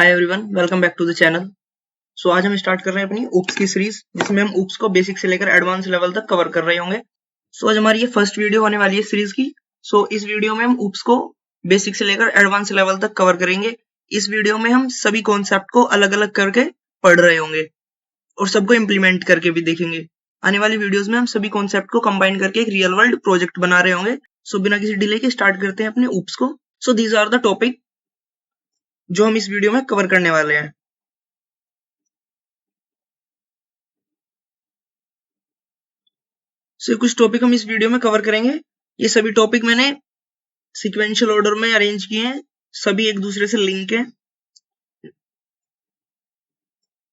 Hi everyone, welcome back to the channel. So आज हम start कर रहे हैं अपनी ऊप्स की सीरीज, जिसमें हम ऊप्स को बेसिक से लेकर एडवांस लेवल तक कवर कर रहे होंगे। सो आज हमारी ये फर्स्ट वीडियो होने वाली है सीरीज की। सो इस वीडियो में हम ऊप्स को बेसिक से लेकर एडवांस लेवल तक कवर करेंगे। इस वीडियो में हम सभी कॉन्सेप्ट को अलग अलग करके पढ़ रहे होंगे और सबको इम्प्लीमेंट करके भी देखेंगे। आने वाली वीडियोज में हम सभी कॉन्सेप्ट को कंबाइन करके एक रियल वर्ल्ड प्रोजेक्ट बना रहे होंगे। सो बिना किसी डिले के स्टार्ट करते हैं अपने ऊप्स को। So these are the topic जो हम इस वीडियो में कवर करने वाले हैं। सो कुछ टॉपिक हम इस वीडियो में कवर करेंगे। ये सभी टॉपिक मैंने सीक्वेंशियल ऑर्डर में अरेंज किए हैं, सभी एक दूसरे से लिंक है।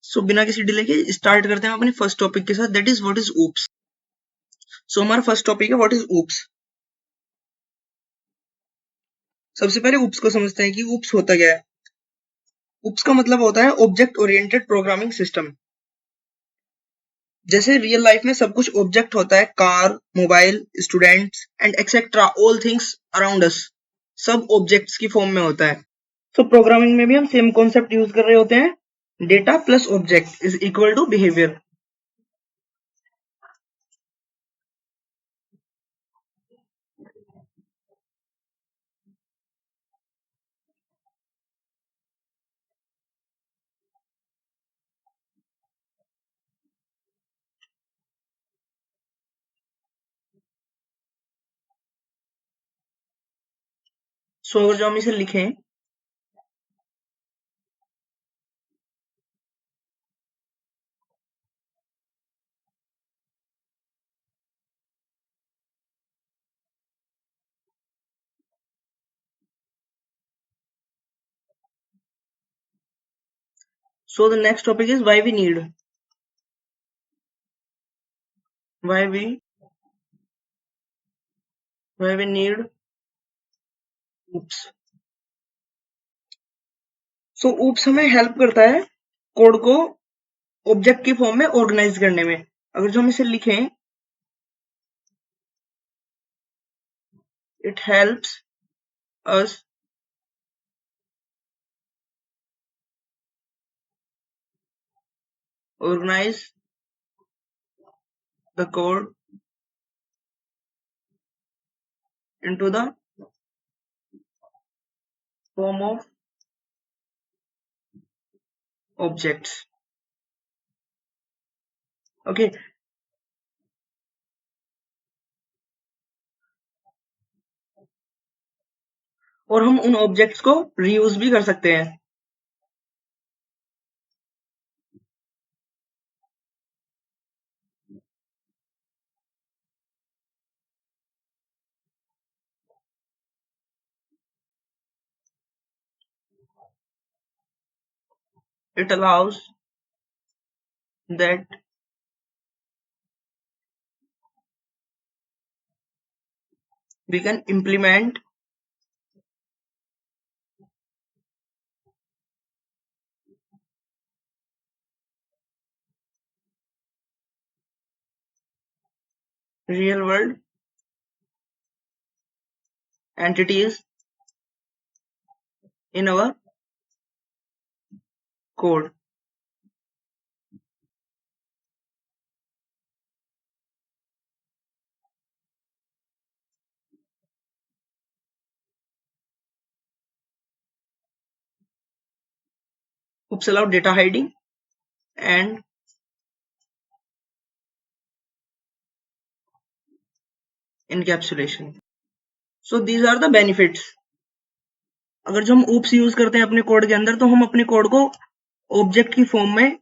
सो बिना किसी डिले के स्टार्ट करते हैं अपने फर्स्ट टॉपिक के साथ, that is what is OOPs. So हमारा फर्स्ट टॉपिक है व्हाट इज ऊप्स। सबसे पहले ऊप्स को समझते हैं कि ऊप्स होता क्या है। ऊप्स का मतलब होता है ऑब्जेक्ट ओरिएंटेड प्रोग्रामिंग सिस्टम। जैसे रियल लाइफ में सब कुछ ऑब्जेक्ट होता है, car, mobile, students and etcetera all things around us, सब ऑब्जेक्ट्स की फॉर्म में होता है। तो प्रोग्रामिंग में भी हम सेम कॉन्सेप्ट यूज कर रहे होते हैं, data plus object is equal to behaviour. So अगर जो हम इसे लिखें, so the next topic is why we need oops. So oops हमें हेल्प करता है कोड को ऑब्जेक्ट की फॉर्म में ऑर्गेनाइज करने में। अगर जो हम इसे लिखें, it helps us organize the code into the form of objects. Okay, और हम उन ऑब्जेक्ट्स को रीयूज भी कर सकते हैं। It allows that we can implement real world entities in our code. Oops allow data hiding and encapsulation. So these are the benefits. अगर जो हम oops यूज करते हैं अपने कोड के अंदर, तो हम अपने कोड को ऑब्जेक्ट की फॉर्म में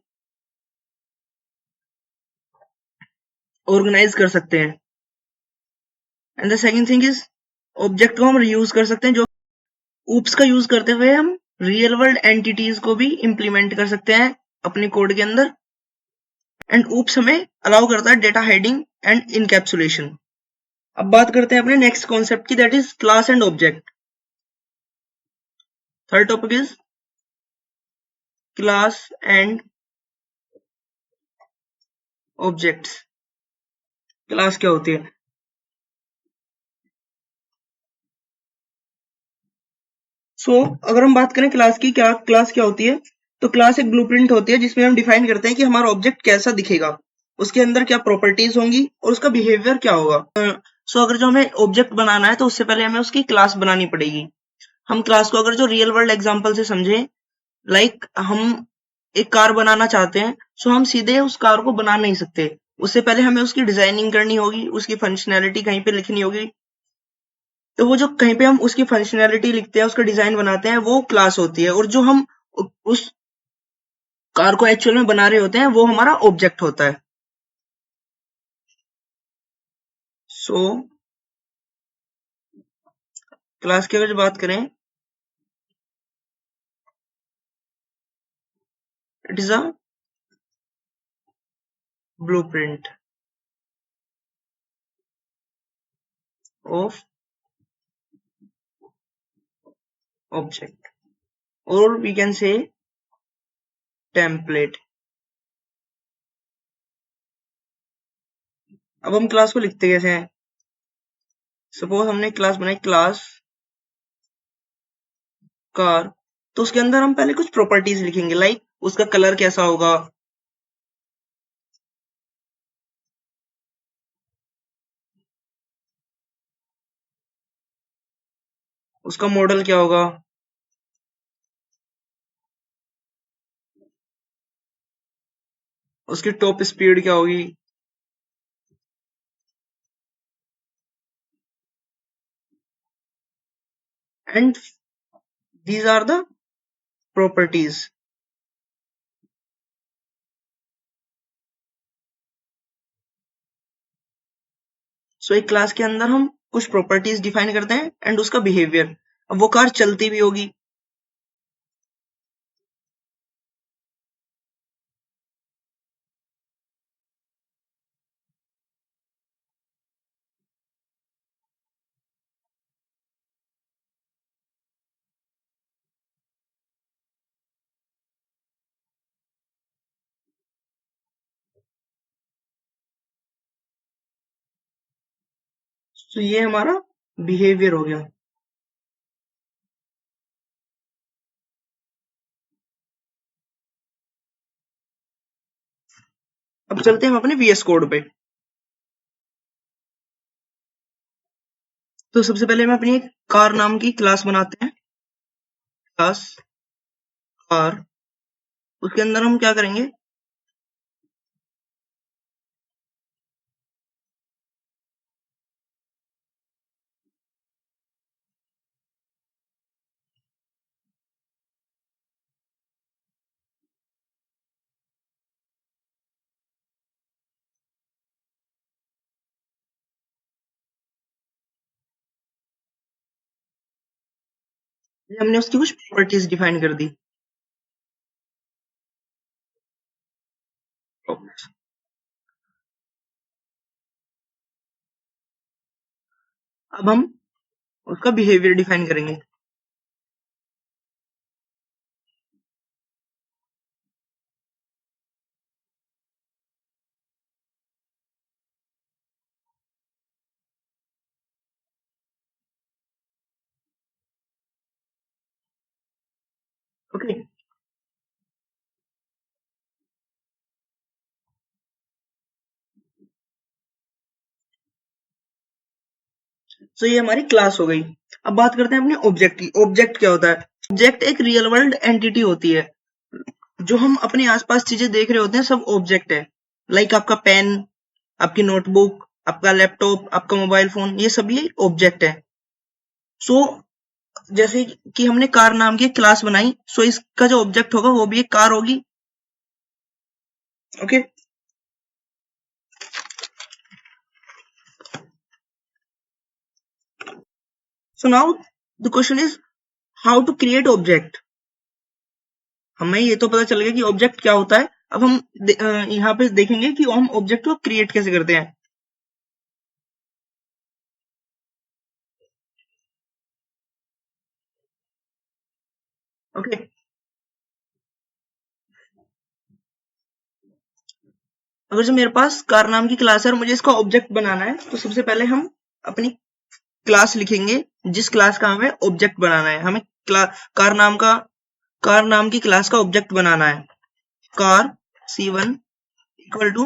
ऑर्गेनाइज कर सकते हैं। And the second thing is, object को हम रीयूज कर सकते हैं। जो oops का यूज करते हुए हम रियल वर्ल्ड एंटिटीज को भी इंप्लीमेंट कर सकते हैं अपने कोड के अंदर। एंड oops हमें अलाउ करता है डेटा हाइडिंग एंड इनकैप्सुलेशन। अब बात करते हैं अपने नेक्स्ट कॉन्सेप्ट की, that is class and object. Third topic is class and objects. Class क्या होती है? सो अगर हम बात करें क्लास की, क्या क्लास क्या होती है, तो क्लास एक ब्लूप्रिंट होती है जिसमें हम डिफाइन करते हैं कि हमारा ऑब्जेक्ट कैसा दिखेगा, उसके अंदर क्या प्रॉपर्टीज होंगी और उसका बिहेवियर क्या होगा। सो अगर जो हमें ऑब्जेक्ट बनाना है तो उससे पहले हमें उसकी क्लास बनानी पड़ेगी। हम क्लास को अगर जो रियल वर्ल्ड एग्जांपल से समझें, लाइक हम एक कार बनाना चाहते हैं, सो हम सीधे उस कार को बना नहीं सकते, उससे पहले हमें उसकी डिजाइनिंग करनी होगी, उसकी फंक्शनैलिटी कहीं पे लिखनी होगी। तो वो जो कहीं पे हम उसकी फंक्शनैलिटी लिखते हैं, उसका डिजाइन बनाते हैं, वो क्लास होती है। और जो हम उस कार को एक्चुअल में बना रहे होते हैं वो हमारा ऑब्जेक्ट होता है। सो क्लास की अगर बात करें, it is a blueprint of object, और वी कैन से टेम्पलेट। अब हम क्लास को लिखते कैसे हैं? सपोज हमने क्लास बनाई, क्लास कार, तो उसके अंदर हम पहले कुछ प्रॉपर्टीज लिखेंगे, लाइक उसका कलर कैसा होगा, उसका मॉडल क्या होगा, उसकी टॉप स्पीड क्या होगी, and these are the properties. So एक क्लास के अंदर हम कुछ प्रॉपर्टीज डिफाइन करते हैं एंड उसका बिहेवियर। अब वो कार चलती भी होगी, तो ये हमारा बिहेवियर हो गया। अब चलते हैं हम अपने वीएस कोड पे। तो सबसे पहले हम अपनी एक कार नाम की क्लास बनाते हैं, क्लास कार। उसके अंदर हम क्या करेंगे, हमने उसकी कुछ प्रॉपर्टीज डिफाइन कर दी। अब हम उसका बिहेवियर डिफाइन करेंगे। ओके, तो ये हमारी क्लास हो गई। अब बात करते हैं अपने ऑब्जेक्ट की। ऑब्जेक्ट क्या होता है? ऑब्जेक्ट एक रियल वर्ल्ड एंटिटी होती है। जो हम अपने आसपास चीजें देख रहे होते हैं सब ऑब्जेक्ट है। लाइक आपका पेन, आपकी नोटबुक, आपका लैपटॉप, आपका मोबाइल फोन, ये सभी ऑब्जेक्ट है। सो जैसे कि हमने कार नाम की एक क्लास बनाई, सो इसका जो ऑब्जेक्ट होगा वो भी एक कार होगी। Okay, so now the question is how to create object. हमें ये तो पता चल गया कि ऑब्जेक्ट क्या होता है। अब हम यहाँ पे देखेंगे कि हम ऑब्जेक्ट को क्रिएट कैसे करते हैं। ओके, अगर जो मेरे पास कार नाम की क्लास है और मुझे इसका ऑब्जेक्ट बनाना है, तो सबसे पहले हम अपनी क्लास लिखेंगे जिस क्लास का हमें ऑब्जेक्ट बनाना है। हमें कार नाम की क्लास का ऑब्जेक्ट बनाना है। Car C1 equal to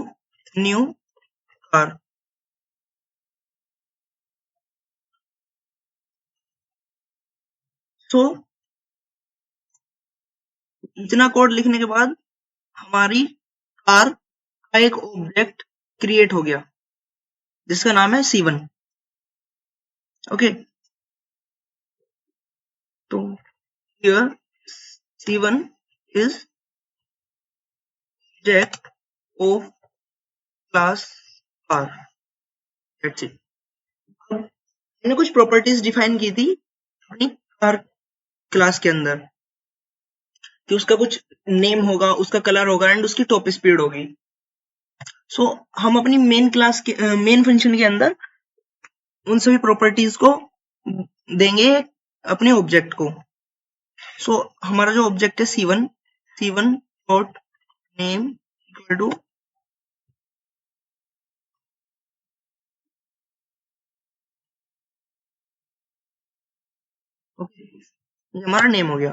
new car. So इतना कोड लिखने के बाद हमारी कार का एक ऑब्जेक्ट क्रिएट हो गया जिसका नाम है C1। ओके, तो here C1 is object of class car। That's it। हमने कुछ प्रॉपर्टीज डिफाइन की थी अपनी कार क्लास के अंदर कि उसका कुछ नेम होगा, उसका कलर होगा एंड उसकी टॉप स्पीड होगी। सो हम अपनी मेन फंक्शन के अंदर उन सभी प्रॉपर्टीज को देंगे अपने ऑब्जेक्ट को। सो हमारा जो ऑब्जेक्ट है C1 dot name equal to ये हमारा नेम हो गया।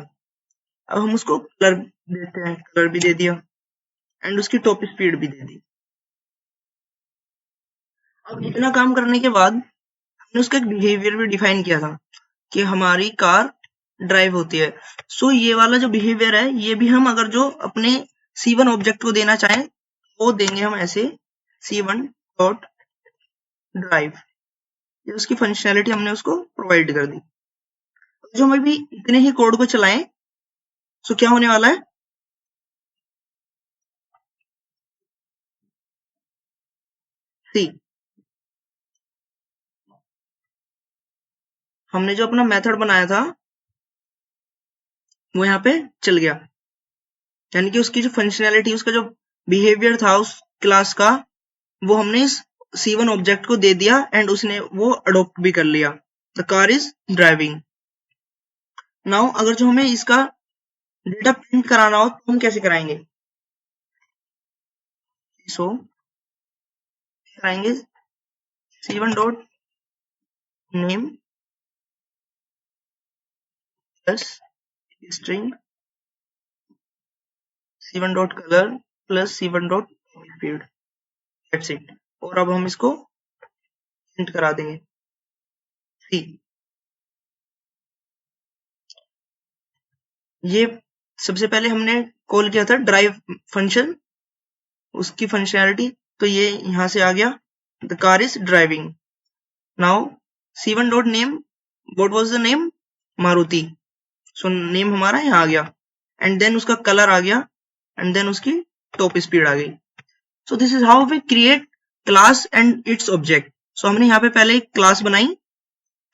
अब हम उसको कलर देते हैं, कलर भी दे दिया एंड उसकी टॉप स्पीड भी दे दी। अब इतना काम करने के बाद हमने उसका एक बिहेवियर भी डिफाइन किया था कि हमारी कार ड्राइव होती है। सो ये वाला जो बिहेवियर है ये भी हम अगर जो अपने C1 ऑब्जेक्ट को देना चाहें वो देंगे हम ऐसे C1 डॉट ड्राइव। ये उसकी फंक्शनैलिटी हमने उसको प्रोवाइड कर दी। जो हम अभी इतने ही कोड को चलाएं सो क्या होने वाला है, सी हमने जो अपना मेथड बनाया था वो यहाँ पे चल गया, यानी कि उसकी जो फंक्शनैलिटी, उसका जो बिहेवियर था उस क्लास का वो हमने इस C1 ऑब्जेक्ट को दे दिया एंड उसने वो अडोप्ट भी कर लिया। The car is driving. Now अगर जो हमें इसका डेटा प्रिंट कराना हो तो हम कैसे कराएंगे? सो कराएंगे C1 dot name plus string C1 dot colour plus C1 dot speed. That's it. और अब हम इसको प्रिंट करा देंगे। सी ये सबसे पहले हमने कॉल किया था ड्राइव फंक्शन, उसकी फंक्शनैलिटी, तो ये यहां से आ गया the car is driving. Now C1 dot name, what was the name? Maruti. So name हमारा यहाँ आ गया एंड देन उसका कलर आ गया एंड देन उसकी टॉप स्पीड आ गई। So this is how we create class and its object. So हमने यहाँ पे पहले एक क्लास बनाई,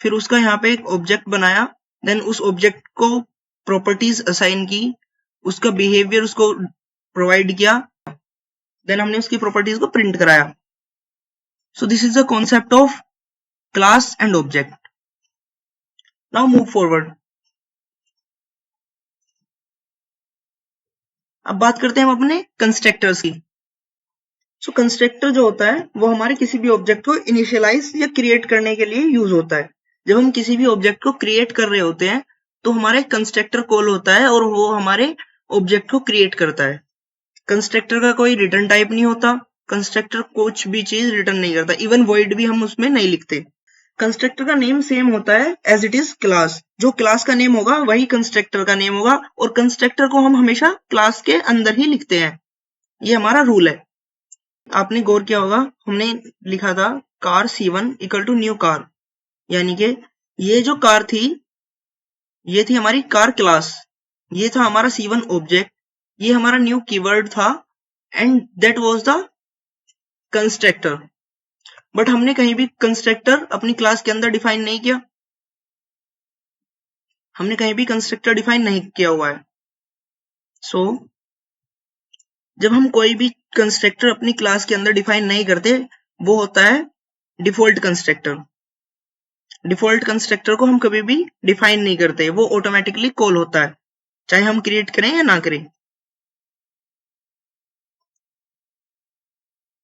फिर उसका यहाँ पे एक ऑब्जेक्ट बनाया, देन उस ऑब्जेक्ट को प्रॉपर्टीज असाइन की, उसका बिहेवियर उसको प्रोवाइड किया, देन हमने उसकी प्रॉपर्टीज को प्रिंट कराया। सो this is the concept of class and object. Now move forward. अब बात करते हैं हम अपने कंस्ट्रक्टर्स की। सो कंस्ट्रक्टर जो होता है वो हमारे किसी भी ऑब्जेक्ट को इनिशियलाइज या क्रिएट करने के लिए यूज होता है। जब हम किसी भी ऑब्जेक्ट को क्रिएट कर रहे होते हैं तो हमारे कंस्ट्रक्टर कॉल होता है और वो हमारे ऑब्जेक्ट को क्रिएट करता है। कंस्ट्रक्टर का कोई रिटर्न टाइप नहीं होता, कंस्ट्रक्टर कुछ भी चीज रिटर्न नहीं करता, इवन वॉइड भी हम उसमें नहीं लिखते। कंस्ट्रक्टर का नेम सेम होता है एज इट इज क्लास। जो क्लास का नेम होगा वही कंस्ट्रक्टर का नेम होगा और कंस्ट्रक्टर को हम हमेशा क्लास के अंदर ही लिखते हैं। ये हमारा रूल है। आपने गौर किया होगा हमने लिखा था car C1 equal to new car, यानी कि ये जो कार थी ये थी हमारी कार क्लास, ये था हमारा C1 ऑब्जेक्ट, ये हमारा न्यू कीवर्ड था and that was the constructor. But हमने कहीं भी कंस्ट्रक्टर अपनी क्लास के अंदर डिफाइन नहीं किया, हमने कहीं भी कंस्ट्रक्टर डिफाइन नहीं किया हुआ है। सो जब हम कोई भी कंस्ट्रक्टर अपनी क्लास के अंदर डिफाइन नहीं करते वो होता है डिफॉल्ट कंस्ट्रक्टर। डिफॉल्ट कंस्ट्रक्टर को हम कभी भी डिफाइन नहीं करते, वो ऑटोमेटिकली कॉल होता है चाहे हम क्रिएट करें या ना करें।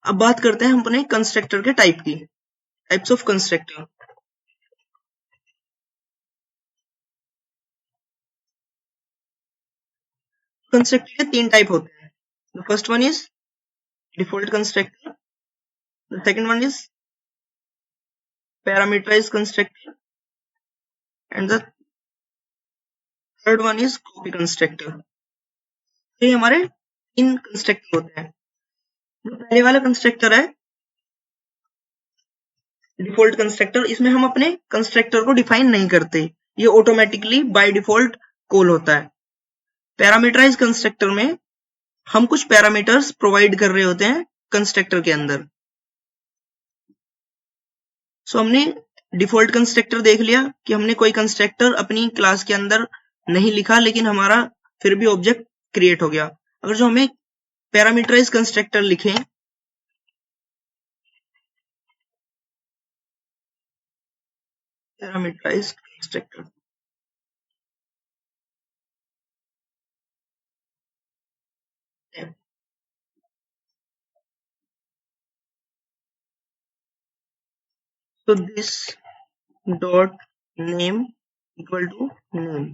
अब बात करते हैं हम अपने कंस्ट्रक्टर के टाइप की, टाइप्स ऑफ कंस्ट्रक्टर। कंस्ट्रक्टर के तीन टाइप होते हैं. The first one is default constructor, the second one is parameterized constructor and the third one is copy constructor. ये हमारे तीन कंस्ट्रक्टर होते हैं. जो पहले वाला कंस्ट्रक्टर है डिफॉल्ट कंस्ट्रक्टर, इसमें हम अपने कंस्ट्रक्टर को डिफाइन नहीं करते, ये ऑटोमेटिकली बाय डिफॉल्ट कॉल होता है. पैरामीटराइज कंस्ट्रक्टर में हम कुछ पैरामीटर्स प्रोवाइड कर रहे होते हैं कंस्ट्रक्टर के अंदर. सो हमने डिफॉल्ट कंस्ट्रक्टर देख लिया कि हमने कोई कंस्ट्रक्टर अपनी क्लास के अंदर नहीं लिखा लेकिन हमारा फिर भी ऑब्जेक्ट क्रिएट हो गया. अगर जो हमें पैरामीटराइज कंस्ट्रक्टर लिखें, parameterize constructor so this dot name equal to name,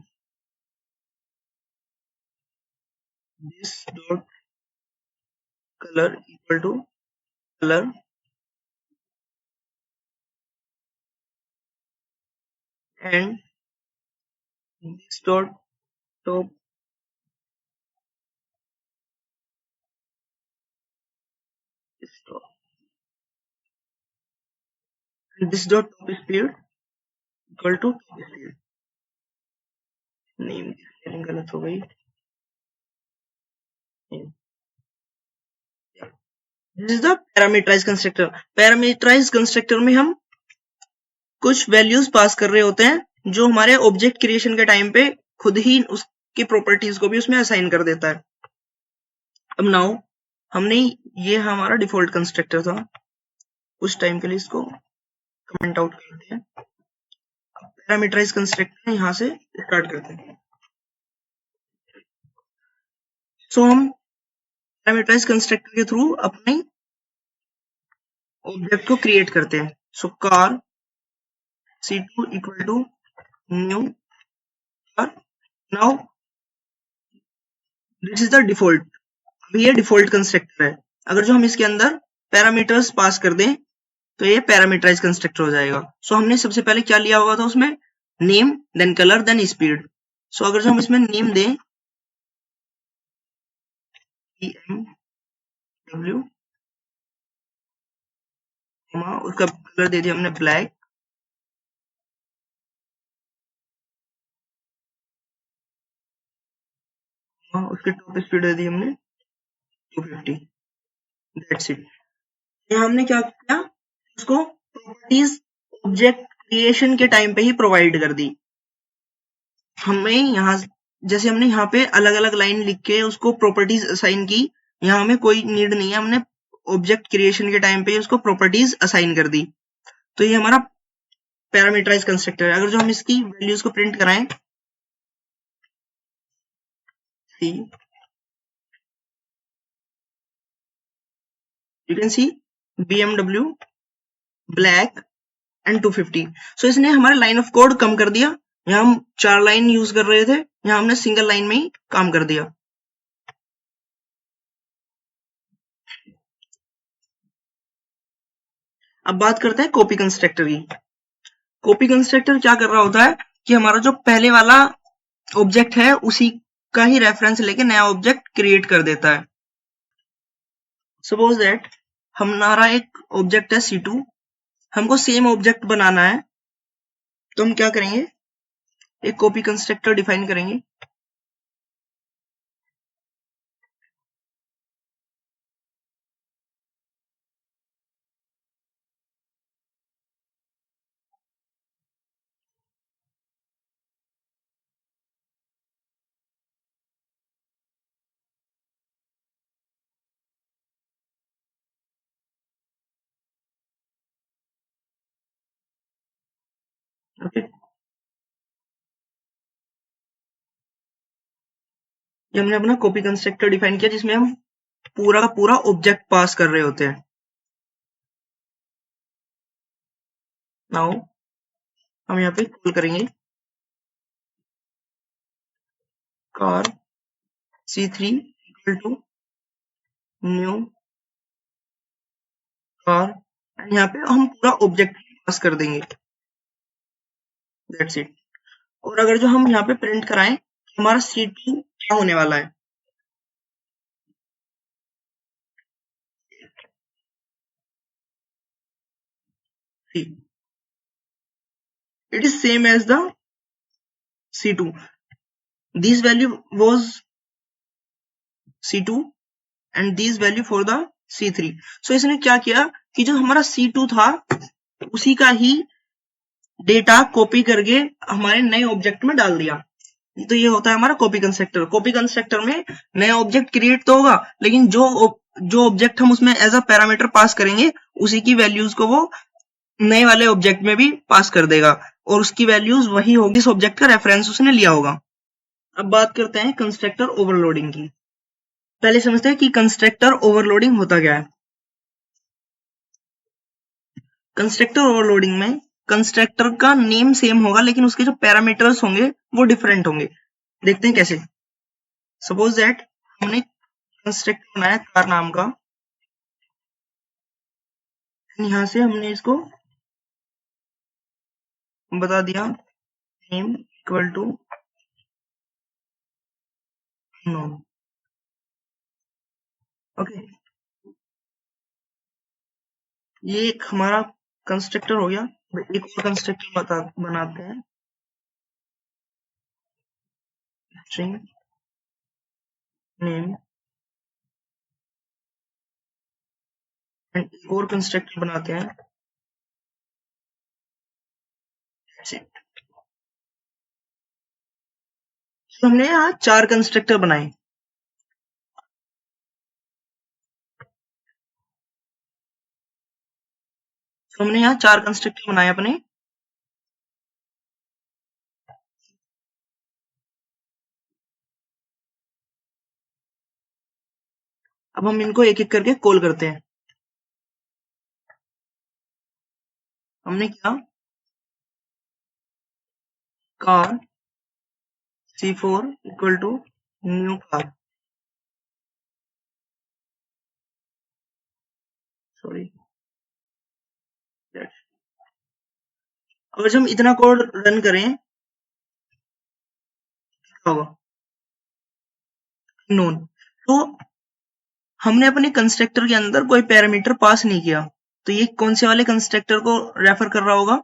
this dot color equal to color, and this dot top is top, and this dot top speed equal to top speed. Name की spelling गलत हो गई. This is the parameterize constructor. Parameterize constructor में हम कुछ values pass कर रहे होते हैं जो हमारे ऑब्जेक्ट क्रिएशन के टाइम पे खुद ही उसकी प्रॉपर्टीज को भी उसमें असाइन कर देता है. अब नाउ हमने ये हमारा डिफॉल्ट कंस्ट्रक्टर था, उस टाइम के लिए इसको कमेंट आउट करते हैं. पैरामीटराइज कंस्ट्रक्टर यहां से स्टार्ट करते हैं. सो हम पैरामीटराइज कंस्ट्रक्टर के थ्रू अपने ऑब्जेक्ट को क्रिएट करते हैं. So car C2 equal to new car. Now this is the default. अभी ये डिफॉल्ट कंस्ट्रक्टर है. अगर जो हम इसके अंदर पैरामीटर्स पास कर दें तो ये पैरामीटराइज कंस्ट्रक्टर हो जाएगा. सो हमने सबसे पहले क्या लिया हुआ था उसमें, name, then colour, then speed. So अगर जो हम इसमें नेम दें BMW, उसका कलर दे दिया हमने ब्लैक, उसके टॉप स्पीड दे दी हमने 250. That's it. यहाँ हमने क्या किया, उसको प्रॉपर्टीज ऑब्जेक्ट क्रिएशन के टाइम पे ही प्रोवाइड कर दी. हमें यहाँ जैसे हमने यहाँ पे अलग अलग लाइन लिख के उसको प्रॉपर्टीज असाइन की, यहाँ हमें कोई नीड नहीं है, हमने ऑब्जेक्ट क्रिएशन के टाइम पे उसको प्रॉपर्टीज असाइन कर दी. तो ये हमारा पैरामीटराइज कंस्ट्रक्टर है. अगर जो हम इसकी वैल्यूज को प्रिंट कराएं, you can C BMW black and 250. सो इसने हमारा लाइन ऑफ कोड कम कर दिया. यहाँ हम 4 लाइन यूज कर रहे थे, यहाँ हमने सिंगल लाइन में ही काम कर दिया. अब बात करते हैं कॉपी कंस्ट्रक्टर की. कॉपी कंस्ट्रक्टर क्या कर रहा होता है कि हमारा जो पहले वाला ऑब्जेक्ट है उसी का ही रेफरेंस लेके नया ऑब्जेक्ट क्रिएट कर देता है. सपोज दैट हमारा एक ऑब्जेक्ट है C2, हमको सेम ऑब्जेक्ट बनाना है, तो हम क्या करेंगे, एक कॉपी कंस्ट्रक्टर डिफाइन करेंगे. ओके, ये हमने अपना कॉपी कंस्ट्रक्टर डिफाइन किया जिसमें हम पूरा का पूरा ऑब्जेक्ट पास कर रहे होते हैं. नाउ हम यहाँ पे कॉल करेंगे car C3 equal to new car, and यहाँ पे हम पूरा ऑब्जेक्ट पास कर देंगे, दैट्स इट। और अगर जो हम यहाँ पे प्रिंट कराएं हमारा C2 क्या होने वाला है, it is same as the C2. This value was C2 and this value for the C3. So इसने क्या किया कि जो हमारा C2 था उसी का ही डेटा कॉपी करके हमारे नए ऑब्जेक्ट में डाल दिया। तो ये होता है हमारा कॉपी कंस्ट्रक्टर। कॉपी कंस्ट्रक्टर में नया ऑब्जेक्ट क्रिएट तो होगा, लेकिन जो ऑब्जेक्ट हम उसमें एज अ पैरामीटर पास करेंगे उसी की वैल्यूज को वो नए वाले ऑब्जेक्ट में भी पास कर देगा और उसकी वैल्यूज वही होगी जिस ऑब्जेक्ट का रेफरेंस उसने लिया होगा। अब बात करते हैं कंस्ट्रक्टर ओवरलोडिंग की। पहले समझते हैं कि कंस्ट्रक्टर ओवरलोडिंग होता क्या है। कंस्ट्रक्टर ओवरलोडिंग में कंस्ट्रक्टर का नेम सेम होगा लेकिन उसके जो पैरामीटर्स होंगे वो डिफरेंट होंगे। देखते हैं कैसे। सपोज दैट हमने कंस्ट्रक्टर बनाया कार नाम का, यहां से हमने इसको बता दिया name equal to none. Okay, ये एक हमारा कंस्ट्रक्टर हो गया। एक और कंस्ट्रक्टर बनाते हैं, स्ट्रिंग नेम, एंड एक और कंस्ट्रक्टर बनाते हैं। तो हमने यहाँ 4 कंस्ट्रक्टर बनाए। तो हमने यहाँ 4 कंस्ट्रक्टर बनाए अपने। अब हम इनको एक एक करके कॉल करते हैं। हमने किया car C4 equal to new car, sorry. अब जब हम इतना कोड रन करें क्या होगा, नोन। तो हमने अपने कंस्ट्रक्टर के अंदर कोई पैरामीटर पास नहीं किया, तो ये कौन से वाले कंस्ट्रक्टर को रेफर कर रहा होगा,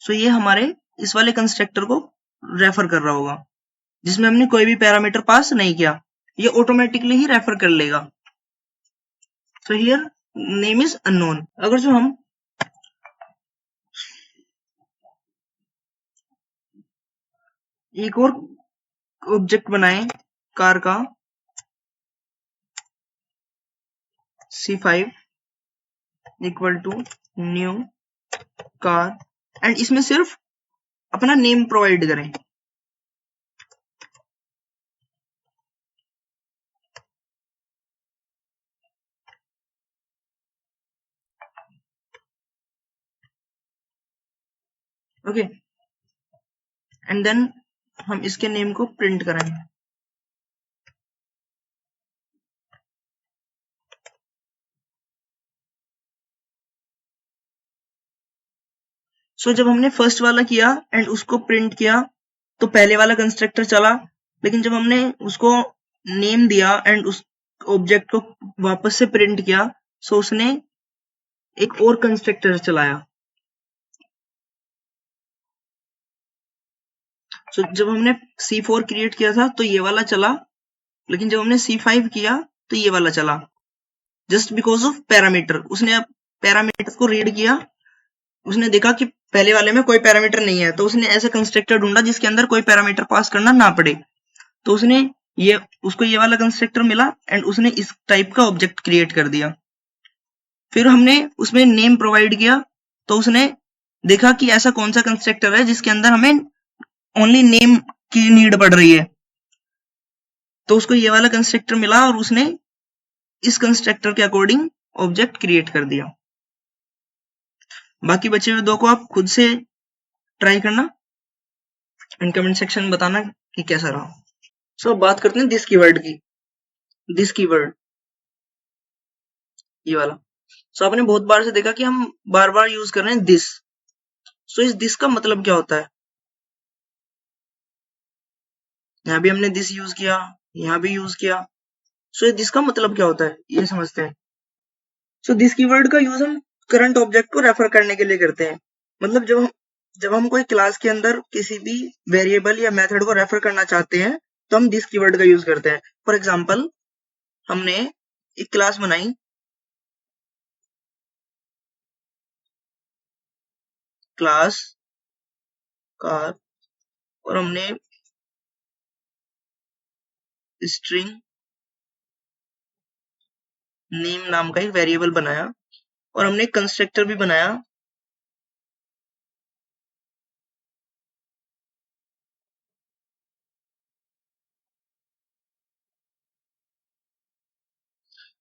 सो ये हमारे इस वाले कंस्ट्रक्टर को रेफर कर रहा होगा जिसमें हमने कोई भी पैरामीटर पास नहीं किया। ये ऑटोमेटिकली ही रेफर कर लेगा। So here name is unknown. अगर जो हम एक और ऑब्जेक्ट बनाए कार का C5 equal to new car, and इसमें सिर्फ अपना नेम प्रोवाइड करें। ओके, एंड देन हम इसके नेम को प्रिंट करेंगे। सो जब हमने फर्स्ट वाला किया एंड उसको प्रिंट किया तो पहले वाला कंस्ट्रक्टर चला, लेकिन जब हमने उसको नेम दिया एंड उस ऑब्जेक्ट को वापस से प्रिंट किया सो उसने एक और कंस्ट्रक्टर चलाया। सो जब हमने C4 क्रिएट किया था तो ये वाला चला, लेकिन जब हमने C5 किया तो ये वाला चला, जस्ट बिकॉज ऑफ पैरामीटर। उसने पैरामीटर को रीड किया, उसने देखा कि पहले वाले में कोई पैरामीटर नहीं है, तो उसने ऐसा कंस्ट्रक्टर ढूंढा जिसके अंदर कोई पैरामीटर पास करना ना पड़े, तो उसको ये वाला कंस्ट्रक्टर मिला एंड उसने इस टाइप का ऑब्जेक्ट क्रिएट कर दिया। फिर हमने उसमें नेम प्रोवाइड किया, तो उसने देखा कि ऐसा कौन सा कंस्ट्रक्टर है जिसके अंदर हमें ओनली नेम की नीड पड़ रही है, तो उसको ये वाला कंस्ट्रक्टर मिला और उसने इस कंस्ट्रक्टर के अकॉर्डिंग ऑब्जेक्ट क्रिएट कर दिया। बाकी बचे हुए 2 को आप खुद से ट्राई करना एंड कमेंट सेक्शन में बताना कि कैसा रहा। सो अब बात करते हैं दिस कीवर्ड की। दिस कीवर्ड, ये वाला। सो आपने बहुत बार से देखा कि हम बार बार यूज कर रहे हैं दिस। सो इस दिस का मतलब क्या होता है? यहाँ भी हमने दिस यूज किया, यहाँ भी यूज किया। सो दिस का मतलब क्या होता है ये समझते हैं। सो दिस कीवर्ड का यूज हम करंट ऑब्जेक्ट को रेफर करने के लिए करते हैं। मतलब जब हम कोई क्लास के अंदर किसी भी वेरिएबल या मेथड को रेफर करना चाहते हैं तो हम दिस कीवर्ड का यूज करते हैं। फॉर एग्जांपल, हमने एक क्लास बनाई, क्लास कार, और हमने स्ट्रिंग नेम नाम का एक वेरिएबल बनाया, और हमने कंस्ट्रक्टर भी बनाया।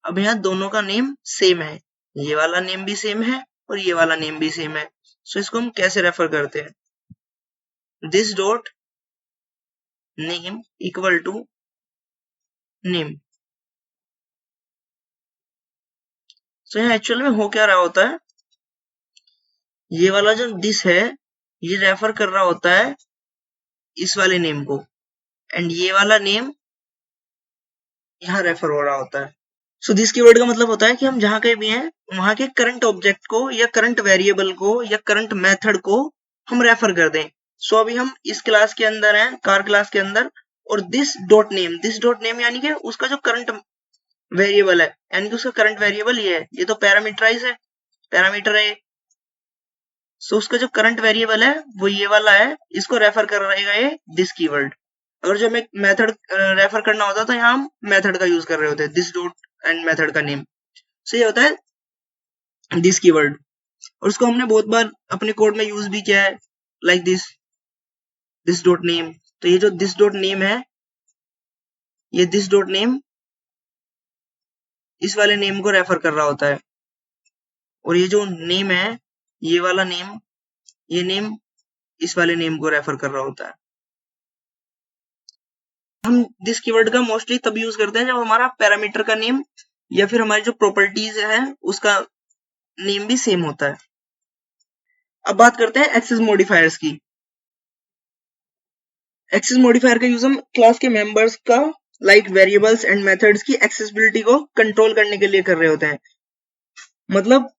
अब यहाँ दोनों का नेम सेम है, ये वाला नेम भी सेम है और ये वाला नेम भी सेम है। सो इसको हम कैसे रेफर करते हैं? This dot name equal to name. So यहाँ एक्चुअल में हो क्या रहा होता है, ये वाला जो दिस है ये रेफर कर रहा होता है इस वाले नेम को, एंड ये वाला नेम यहाँ रेफर हो रहा होता है। सो दिस कीवर्ड का मतलब होता है कि हम जहां कहीं भी हैं वहां के करंट ऑब्जेक्ट को या करंट वेरिएबल को या करंट मेथड को हम रेफर कर दें। सो अभी हम इस क्लास के अंदर हैं, कार क्लास के अंदर, और दिस डॉट नेम यानी कि उसका जो करंट वेरिएबल है, यानी कि उसका करंट वेरिएबल ये है, ये तो पैरामीटराइज है, पैरामीटर है। सो उसका जो करंट वेरिएबल है वो ये वाला है, इसको रेफर कर रहेगा ये दिस कीवर्ड। अगर जो हमें मेथड रेफर करना होता तो यहाँ हम मेथड का यूज कर रहे होते हैं, दिस डॉट एंड मेथड का नेम। सो ये होता है दिस कीवर्ड, और उसको हमने बहुत बार अपने कोड में यूज भी किया है, लाइक दिस डॉट नेम। तो ये जो दिस डॉट नेम है, ये दिस डॉट नेम इस वाले नेम को रेफर कर रहा होता है, और ये जो नेम है, ये वाला नेम, ये नेम इस वाले नेम को रेफर कर रहा होता है। हम दिस कीवर्ड का मोस्टली तब यूज करते हैं जब हमारा पैरामीटर का नेम या फिर हमारी जो प्रॉपर्टीज है उसका नेम भी सेम होता है। अब बात करते हैं एक्सेस मॉडिफायर्स की। एक्सेस मॉडिफायर का यूज हम क्लास के मेंबर्स का लाइक वेरिएबल्स एंड मेथड्स की एक्सेसिबिलिटी को कंट्रोल करने के लिए कर रहे होते हैं। मतलब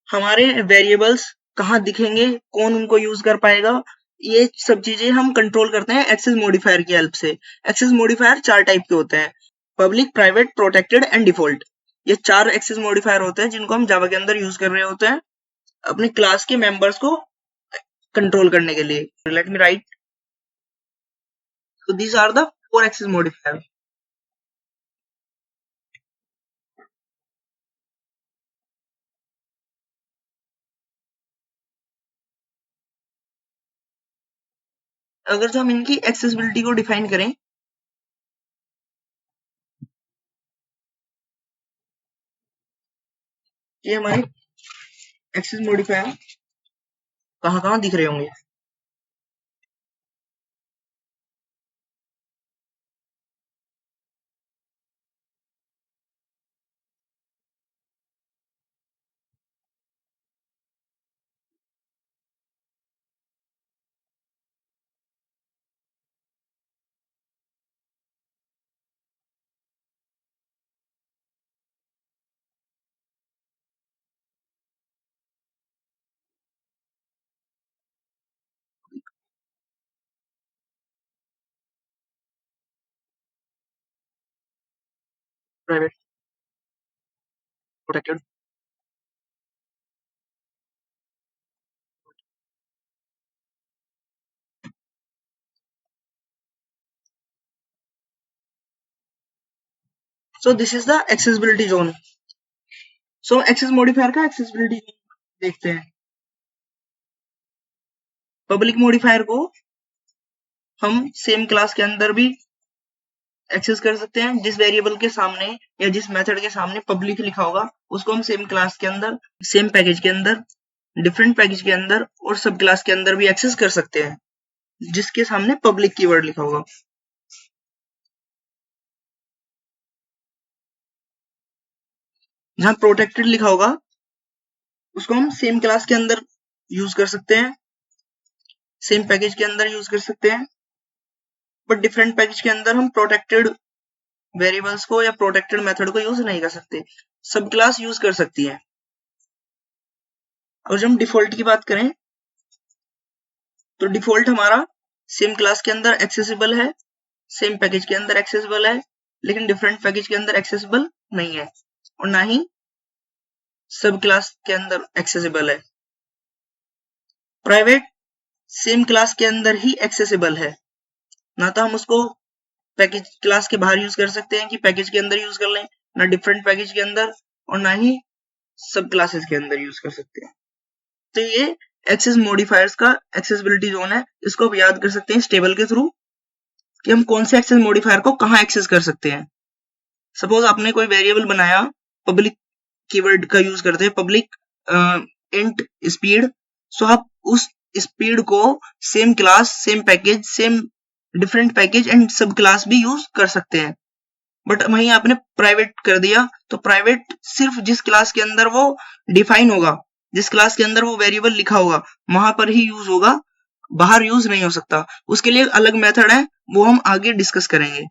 हमारे वेरिएबल्स कहाँ दिखेंगे, कौन उनको यूज कर पाएगा, ये सब चीजें हम कंट्रोल करते हैं एक्सेस मॉडिफायर की हेल्प से। एक्सेस मॉडिफायर 4 टाइप के होते हैं, public, private, protected and default. ये 4 एक्सेस मॉडिफायर होते हैं जिनको हम जावा के अंदर यूज कर रहे होते हैं अपने क्लास के मेंबर्स को कंट्रोल करने के लिए। Let me right, so these are the 4 access modifier। अगर जो हम इनकी एक्सेसिबिलिटी को डिफाइन करें, ये हमारे एक्सेस मॉडिफायर कहाँ कहाँ दिख रहे होंगे। Private, protected. So this is the accessibility zone. So access modifier का एक्सेसिबिलिटी देखते हैं। पब्लिक मॉडिफायर को हम सेम क्लास के अंदर भी एक्सेस कर सकते हैं। जिस वेरिएबल के सामने या जिस मेथड के सामने पब्लिक लिखा होगा उसको हम सेम क्लास के अंदर, सेम पैकेज के अंदर, डिफरेंट पैकेज के अंदर और सब क्लास के अंदर भी एक्सेस कर सकते हैं जिसके सामने पब्लिक कीवर्ड लिखा होगा। जहां प्रोटेक्टेड लिखा होगा उसको हम सेम क्लास के अंदर यूज कर सकते हैं, सेम पैकेज के अंदर यूज कर सकते हैं, बट डिफरेंट पैकेज के अंदर हम प्रोटेक्टेड वेरिएबल्स को या प्रोटेक्टेड मेथड को यूज नहीं कर सकते। सब क्लास यूज कर सकती है। और जब हम डिफॉल्ट की बात करें तो डिफॉल्ट हमारा सेम क्लास के अंदर एक्सेसिबल है, सेम पैकेज के अंदर एक्सेसिबल है, लेकिन डिफरेंट पैकेज के अंदर एक्सेसिबल नहीं है और ना ही सब क्लास के अंदर एक्सेसिबल है। प्राइवेट सेम क्लास के अंदर ही एक्सेसिबल है, ना तो हम उसको पैकेज क्लास के बाहर यूज कर सकते हैं कि पैकेज के अंदर यूज कर लें, ना डिफरेंट पैकेज के अंदर और ना ही सब क्लासेस के अंदर यूज कर सकते हैं। तो ये एक्सेस मॉडिफायर्स का एक्सेसिबिलिटी जोन है। इसको आप याद कर सकते हैं इस टेबल के थ्रू कि हम कौन से एक्सेस मॉडिफायर को कहां एक्सेस कर सकते हैं। सपोज आपने कोई वेरिएबल बनाया, पब्लिक कीवर्ड का यूज करते हैं, पब्लिक इंट स्पीड, सो आप उस स्पीड को same class, same package, same different package and सब क्लास भी यूज कर सकते हैं। बट वहीं आपने प्राइवेट कर दिया तो प्राइवेट सिर्फ जिस क्लास के अंदर वो डिफाइन होगा, जिस क्लास के अंदर वो वेरिएबल लिखा होगा वहां पर ही यूज होगा, बाहर यूज नहीं हो सकता। उसके लिए अलग मेथड है, वो हम आगे डिस्कस करेंगे।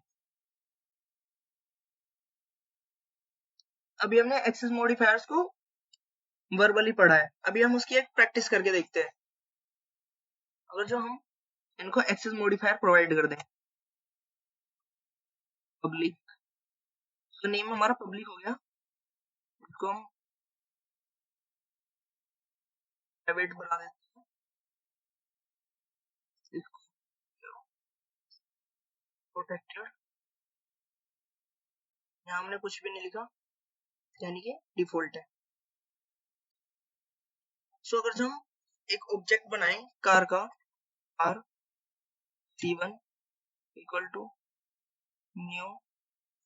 अभी हमने एक्सेस मॉडिफायर्स को वर्बली पढ़ा है, अभी हम उसकी एक प्रैक्टिस करके देखते हैं। अगर जो हम इनको एक्सेस मॉडिफायर प्रोवाइड कर दें, पब्लिक, तो नेम हमारा पब्लिक हो गया, इसको हम प्राइवेट बना देते हैं, इसको प्रोटेक्टेड, यहाँ हमने कुछ भी नहीं लिखा यानी कि डिफॉल्ट है। सो अगर जो हम एक ऑब्जेक्ट बनाएं कार का, car C1 equal to new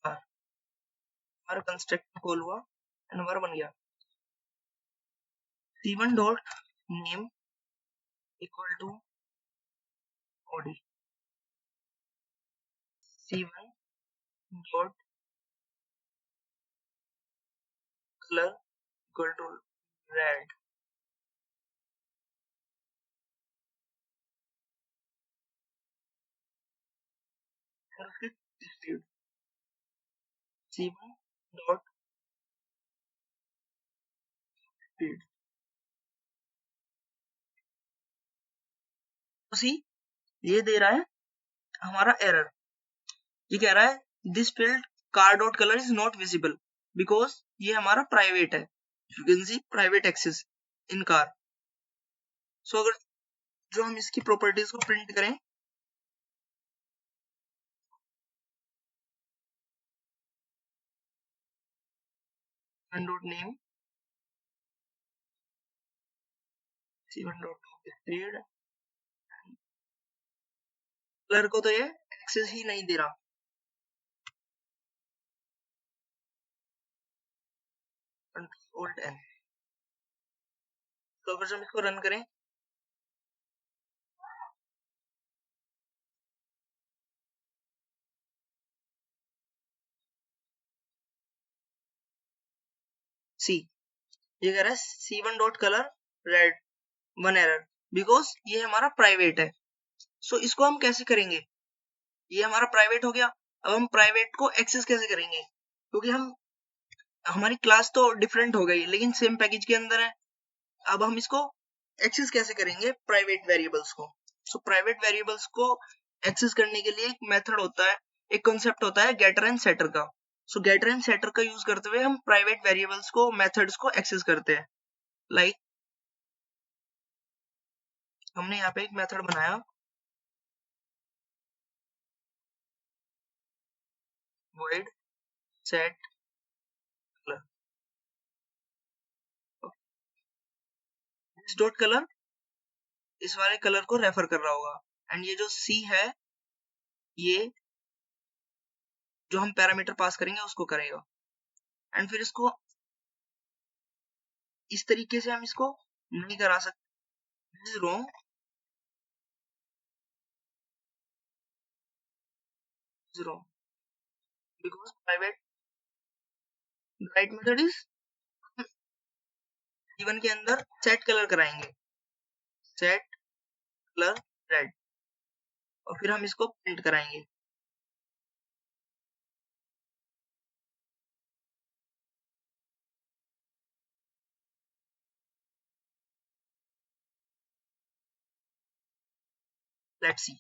car, हमारा कंस्ट्रक्टर कॉल हुआ एंड हमारा बन गया C1 dot name equal to body, C1 dot colour equal to red, और उसकी स्पीड C1 डॉट स्पीड। उसी ये दे रहा है हमारा एरर, ये कह रहा है this field car dot colour is not visible because ये हमारा प्राइवेट है, you can see private access in car. So अगर जो हम इसकी प्रॉपर्टीज को प्रिंट करें, dot name C1 dot speed, colour को तो ये एक्सेस ही नहीं दे रहा, कंट्रोल N। तो अगर हम इसको रन करें, सी ये कह रहा है C1 dot colour red, one error because ये हमारा प्राइवेट है। सो इसको हम कैसे करेंगे, ये हमारा प्राइवेट हो गया, अब हम प्राइवेट को एक्सेस कैसे करेंगे, क्योंकि हम हमारी क्लास तो डिफरेंट हो गई लेकिन सेम पैकेज के अंदर है। अब हम इसको एक्सेस कैसे करेंगे प्राइवेट वेरिएबल्स को। सो प्राइवेट वेरिएबल्स को एक्सेस करने के लिए एक मेथड होता है, एक कॉन्सेप्ट होता है गेटर एंड सेटर का। सो गेटर एंड सेटर का यूज करते हुए हम प्राइवेट वेरिएबल्स को, मेथड्स को एक्सेस करते हैं। लाइक हमने यहाँ पे एक मेथड बनाया void set color, इस डॉट कलर इस वाले कलर को रेफर कर रहा होगा एंड ये जो C है ये जो हम पैरामीटर पास करेंगे उसको करेगा। एंड फिर इसको इस तरीके से हम इसको नहीं करा सकते, this is wrong, this is wrong because private right method is C1 के अंदर सेट कलर कराएंगे, सेट कलर रेड, और फिर हम इसको प्रिंट कराएंगे। Let's see,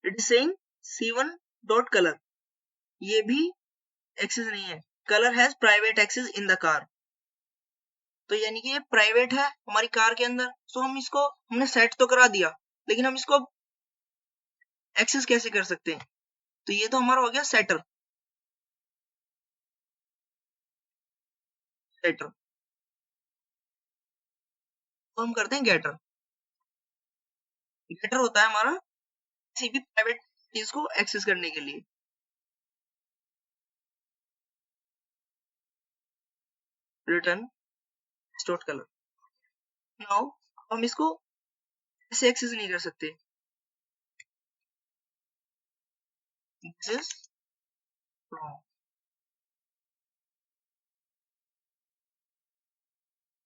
it is saying C1 dot colour, ये भी एक्सेस नहीं है, colour has private access in the car, तो यानी कि ये प्राइवेट है हमारी कार के अंदर। सो हम इसको, हमने सेट तो करा दिया, लेकिन हम इसको एक्सेस कैसे कर सकते हैं? तो ये तो हमारा हो गया सेटर, सेटर। तो हम करते हैं गेटर। गेटर होता है हमारा किसी भी प्राइवेट चीज को एक्सेस करने के लिए। Return dot colour. नाउ हम इसको ऐसे एक्सेस नहीं कर सकते, दिस इज रॉन्ग।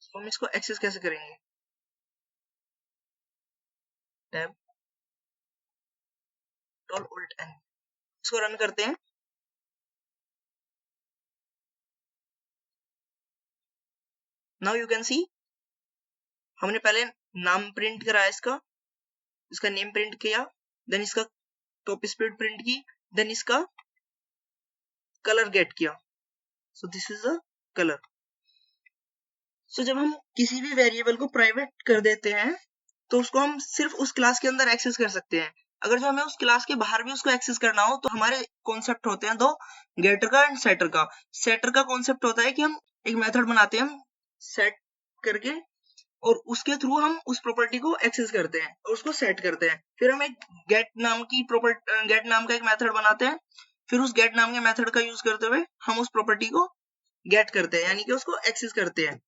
तो हम इसको एक्सेस कैसे करेंगे? टैब Alt N, इसको रन करते हैं। नाउ यू कैन सी, हमने पहले नाम प्रिंट करा इसका, इसका नेम प्रिंट किया, देन इसका टॉप स्पीड प्रिंट की, देन इसका कलर गेट किया। So this is a colour. So जब हम किसी भी वेरिएबल को प्राइवेट कर देते हैं तो उसको हम सिर्फ उस क्लास के अंदर एक्सेस कर सकते हैं। अगर जो हमें उस क्लास के बाहर भी उसको एक्सेस करना हो तो हमारे कॉन्सेप्ट होते हैं दो, गेटर का एंड सेटर का। सेटर का कॉन्सेप्ट होता है कि हम एक मेथड बनाते हैं, हम सेट करके, और उसके थ्रू हम उस प्रॉपर्टी को एक्सेस करते हैं और उसको सेट करते हैं। फिर हम एक गेट नाम की प्रॉपर्टी, गेट नाम का एक मेथड बनाते हैं, फिर उस गेट नाम के मेथड का यूज करते हुए हम उस प्रॉपर्टी को गेट करते हैं, यानी कि उसको एक्सेस करते हैं।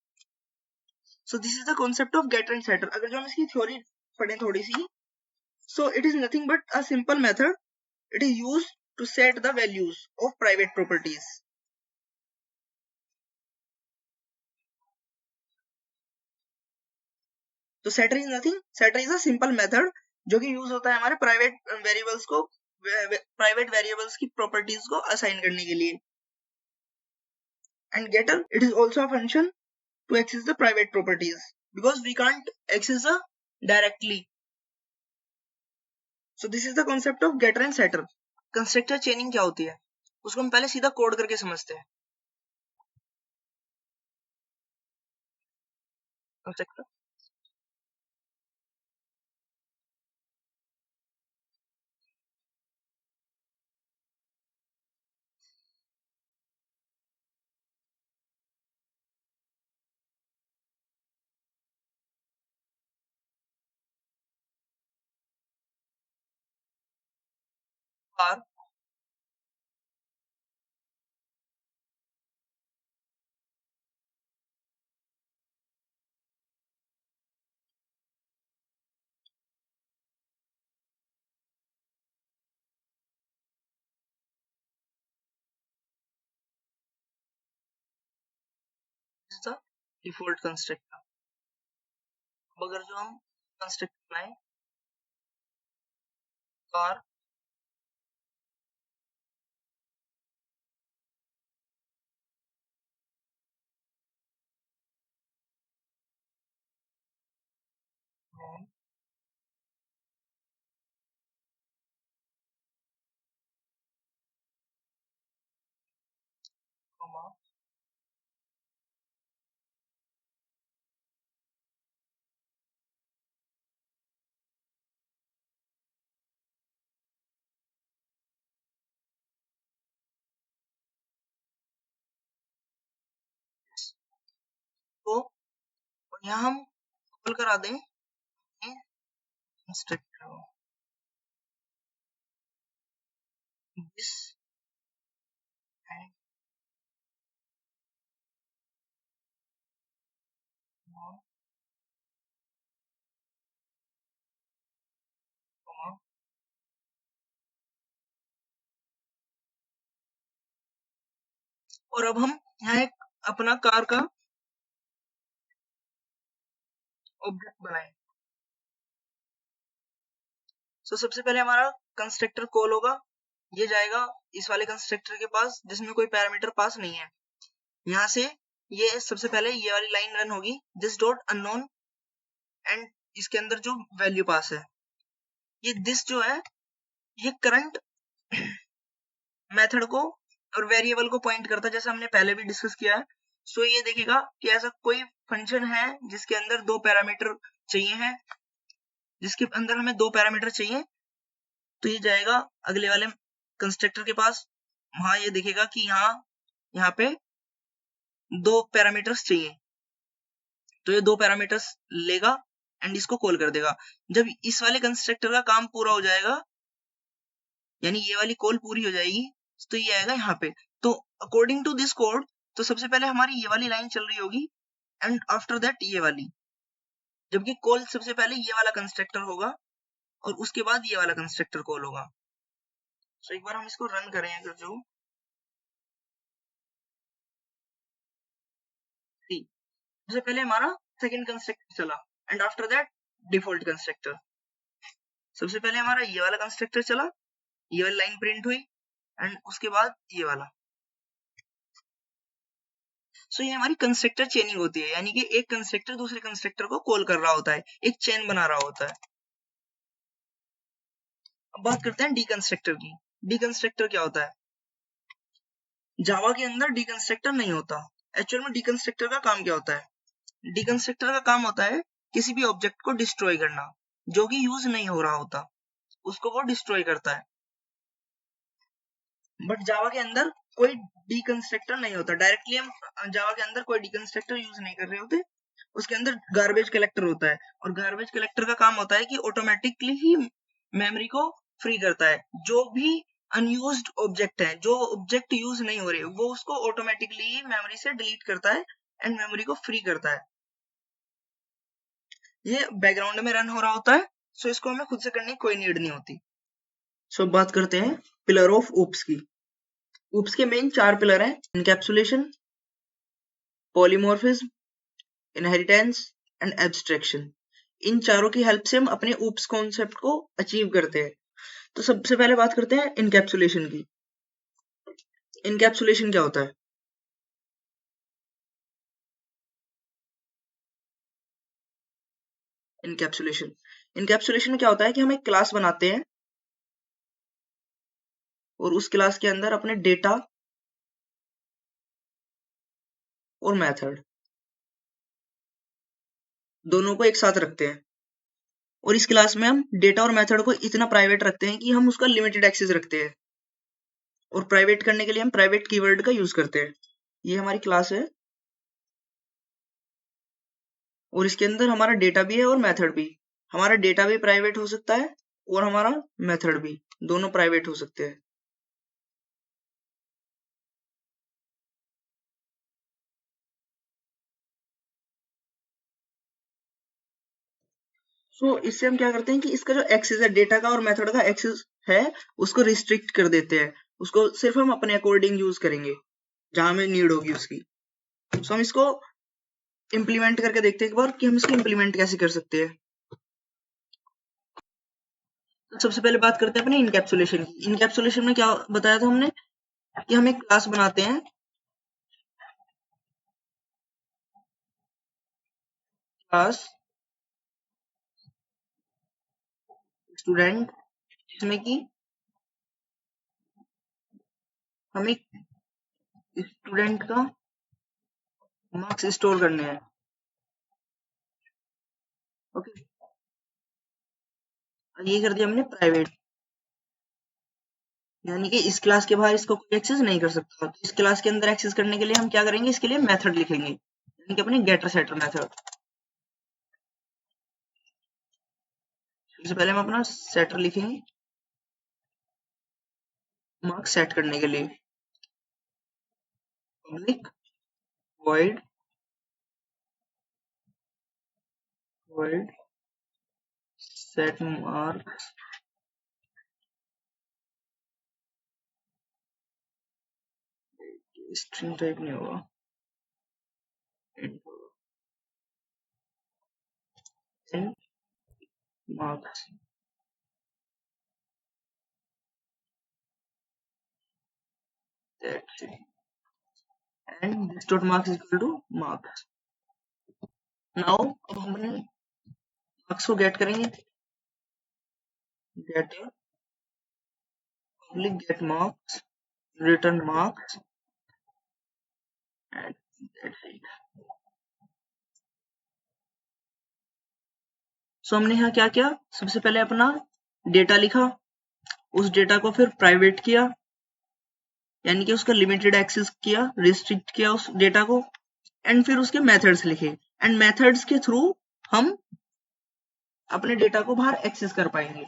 So this is the concept of getter and setter. अगर जो हम इसकी थ्योरी पढ़ें थोड़ी सी, so it is nothing but a simple method. It is used to set the values of private properties. तो setter is nothing, setter is a simple method जो कि use होता है हमारे प्राइवेट वेरिएबल्स को, प्राइवेट वेरिएबल्स की properties को assign करने के लिए। And getter, it is also a function to access the private properties because we can't access the directly. So this is the concept of getter and setter. Constructor चेनिंग क्या होती है उसको हम पहले सीधा कोड करके समझते हैं। Constructor are is the default constructor. अब अगर जो हम कंस्ट्रक्टर बनाए कार नेम कॉमा तो यहाँ हम कॉल करा दें constructor this and non comma, और अब हम यहाँ एक अपना कार का ऑब्जेक्ट बनाए। तो सबसे पहले हमारा कंस्ट्रक्टर कॉल होगा, ये जाएगा इस वाले कंस्ट्रक्टर के पास जिसमें कोई पैरामीटर पास नहीं है। यहाँ से ये सबसे पहले ये वाली लाइन रन होगी, दिस डॉट अननोन, एंड इसके अंदर जो वैल्यू पास है, ये दिस जो है ये करंट मेथड को और वेरिएबल को पॉइंट करता है, जैसे हमने पहले भी डिस्कस किया है। सो ये देखेगा कि ऐसा कोई फंक्शन है जिसके अंदर दो पैरामीटर चाहिए हैं, जिसके अंदर हमें दो पैरामीटर चाहिए, तो ये जाएगा अगले वाले कंस्ट्रक्टर के पास, वहां ये देखेगा कि यहाँ पे दो पैरामीटर्स चाहिए, तो ये दो पैरामीटर्स लेगा एंड इसको कॉल कर देगा। जब इस वाले कंस्ट्रक्टर का काम पूरा हो जाएगा, यानी ये वाली कॉल पूरी हो जाएगी, तो ये आएगा यहाँ पे। तो अकॉर्डिंग टू दिस कोड, तो सबसे पहले हमारी ये वाली लाइन चल रही होगी एंड आफ्टर दैट ये वाली, जबकि कॉल सबसे पहले ये वाला कंस्ट्रक्टर होगा और उसके बाद ये वाला कंस्ट्रक्टर कॉल होगा। तो एक बार हम इसको रन करें अगर जो सबसे पहले हमारा सेकंड कंस्ट्रक्टर चला and after that default constructor. सबसे पहले हमारा ये वाला कंस्ट्रक्टर चला, ये वाली लाइन प्रिंट हुई एंड उसके बाद ये वाला। सो ये हमारी कंस्ट्रक्टर चेनिंग होती है, यानी कि एक कंस्ट्रक्टर दूसरे कंस्ट्रक्टर को कॉल कर रहा होता है, एक चेन बना रहा होता है। अब बात करते हैं डीकंस्ट्रक्टर की। डीकंस्ट्रक्टर क्या होता है? जावा के अंदर डीकंस्ट्रक्टर नहीं होता। एक्चुअल में डीकंस्ट्रक्टर का काम क्या होता है? डीकंस्ट्रक्टर का काम होता है किसी भी ऑब्जेक्ट को डिस्ट्रॉय करना जो कि यूज नहीं हो रहा होता, उसको वो डिस्ट्रॉय करता है। बट जावा के अंदर कोई डीकंस्ट्रक्टर नहीं होता। डायरेक्टली हम जावा के अंदर कोई डीकंस्ट्रक्टर यूज नहीं कर रहे होते, उसके अंदर गार्बेज कलेक्टर होता है, और गार्बेज कलेक्टर का काम होता है कि ऑटोमेटिकली ही मेमोरी को फ्री करता है। जो भी अनयूज्ड ऑब्जेक्ट है, जो ऑब्जेक्ट यूज नहीं हो रहे, वो उसको ऑटोमेटिकली मेमोरी से डिलीट करता है एंड मेमोरी को फ्री करता है। ये बैकग्राउंड में रन हो रहा होता है, सो इसको हमें खुद से करने की कोई नीड नहीं होती। सो बात करते हैं पिलर ऑफ ऊप्स की। ऊप्स के मेन चार पिलर हैं: encapsulation, polymorphism, inheritance and abstraction. इन चारों की हेल्प से हम अपने ऊप्स कॉन्सेप्ट को अचीव करते हैं। तो सबसे पहले बात करते हैं इनकैप्सुलेशन की। इनकैप्सुलेशन क्या होता है? इनकैप्सुलेशन इनकैप्सुलेशन में क्या होता है कि हम एक क्लास बनाते हैं और उस क्लास के अंदर अपने डेटा और मेथड दोनों को एक साथ रखते हैं, और इस क्लास में हम डेटा और मेथड को इतना प्राइवेट रखते हैं कि हम उसका लिमिटेड एक्सेस रखते हैं, और प्राइवेट करने के लिए हम प्राइवेट कीवर्ड का यूज करते हैं। ये हमारी क्लास है और इसके अंदर हमारा डेटा भी है और मेथड भी। हमारा डेटा भी प्राइवेट हो सकता है और हमारा मेथड भी, दोनों प्राइवेट हो सकते हैं। सो इससे हम क्या करते हैं कि इसका जो एक्सेस है, डेटा का और मेथड का एक्सेस है, उसको रिस्ट्रिक्ट कर देते हैं। उसको सिर्फ हम अपने अकॉर्डिंग यूज करेंगे जहां हमें नीड होगी उसकी। सो हम इसको इम्प्लीमेंट करके देखते हैं एक बार कि हम इसको इम्प्लीमेंट कैसे कर सकते हैं। तो सबसे पहले बात करते हैं अपने इनकैप्सुलेशन की। इनकैप्सुलेशन में क्या बताया था हमने कि हम एक क्लास बनाते हैं, क्लास स्टूडेंट, जिसमें कि हमें स्टूडेंट का मार्क्स स्टोर करने हैं। ओके, ये कर दिया हमने प्राइवेट, यानी कि इस क्लास के बाहर इसको कोई एक्सेस नहीं कर सकता। तो इस क्लास के अंदर एक्सेस करने के लिए हम क्या करेंगे, इसके लिए मेथड लिखेंगे, यानी कि अपने गेटर सेटर मेथड। सबसे पहले हम अपना सेटर लिखेंगे मार्क्स सेट करने के लिए, public void void set mark string type नहीं होगा, marks that's it. And this dot marks is equal to marks. Now अब हमने मार्क्स को गेट करेंगे, gate public get marks, return marks, and that's it. So हमने यहाँ क्या किया, सबसे पहले अपना डेटा लिखा, उस डेटा को फिर प्राइवेट किया, यानी कि उसका लिमिटेड एक्सेस किया, रिस्ट्रिक्ट किया उस डेटा को, एंड फिर उसके मेथड्स लिखे, एंड मेथड्स के थ्रू हम अपने डेटा को बाहर एक्सेस कर पाएंगे।